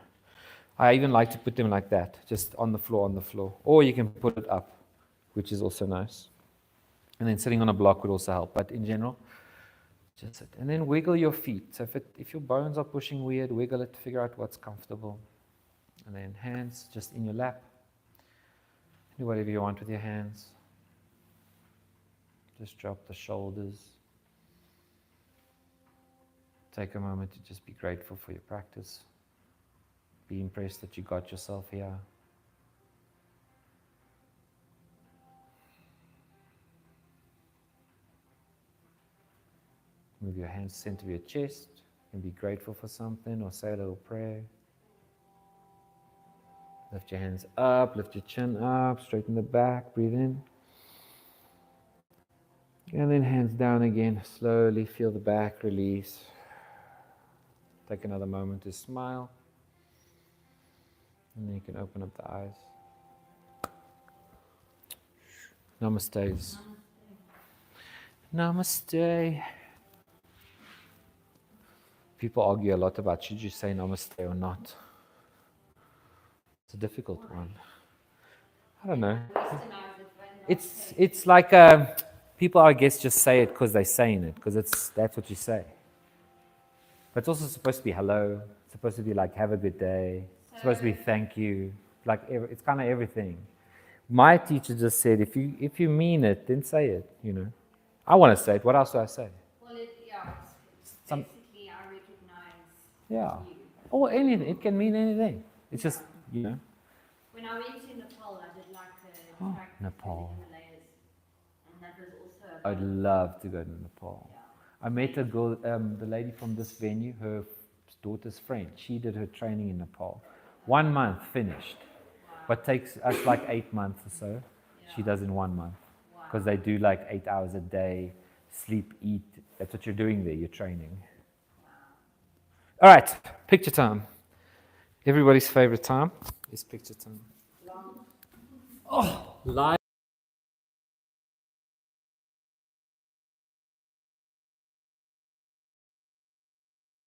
I even like to put them like that, just on the floor. Or you can put it up, which is also nice. And then sitting on a block would also help. But in general, just sit. And then wiggle your feet. So if your bones are pushing weird, wiggle it, figure out what's comfortable. And then hands just in your lap. Do whatever you want with your hands. Just drop the shoulders. Take a moment to just be grateful for your practice. Be impressed that you got yourself here. Move your hands center of your chest. You can be grateful for something or say a little prayer. Lift your hands up, lift your chin up, straighten the back, breathe in. And then hands down again, slowly feel the back release. Take another moment to smile. And then you can open up the eyes. Namaste. Namaste. People argue a lot about should you say namaste or not. It's a difficult one. I don't know. It's like people, I guess, just say it because they're saying it, because that's what you say. But it's also supposed to be hello. It's supposed to be like have a good day. It's supposed to be thank you. Like it's kind of everything. My teacher just said, if you mean it, then say it. I want to say it. What else do I say? Well, it's basically I recognize Yeah. you. Or anything. It can mean anything. It's just, When I went to Nepal, I did like a track Nepal. in the Himalayas, and that was also. I'd love to go to Nepal. Yeah. I met a girl, the lady from this venue, her daughter's friend. She did her training in Nepal. 1 month finished. What takes us like 8 months or so, she does in 1 month. Because they do like 8 hours a day, sleep, eat. That's what you're doing there, you're training. All right, picture time. Everybody's favorite time is picture time. Oh, live.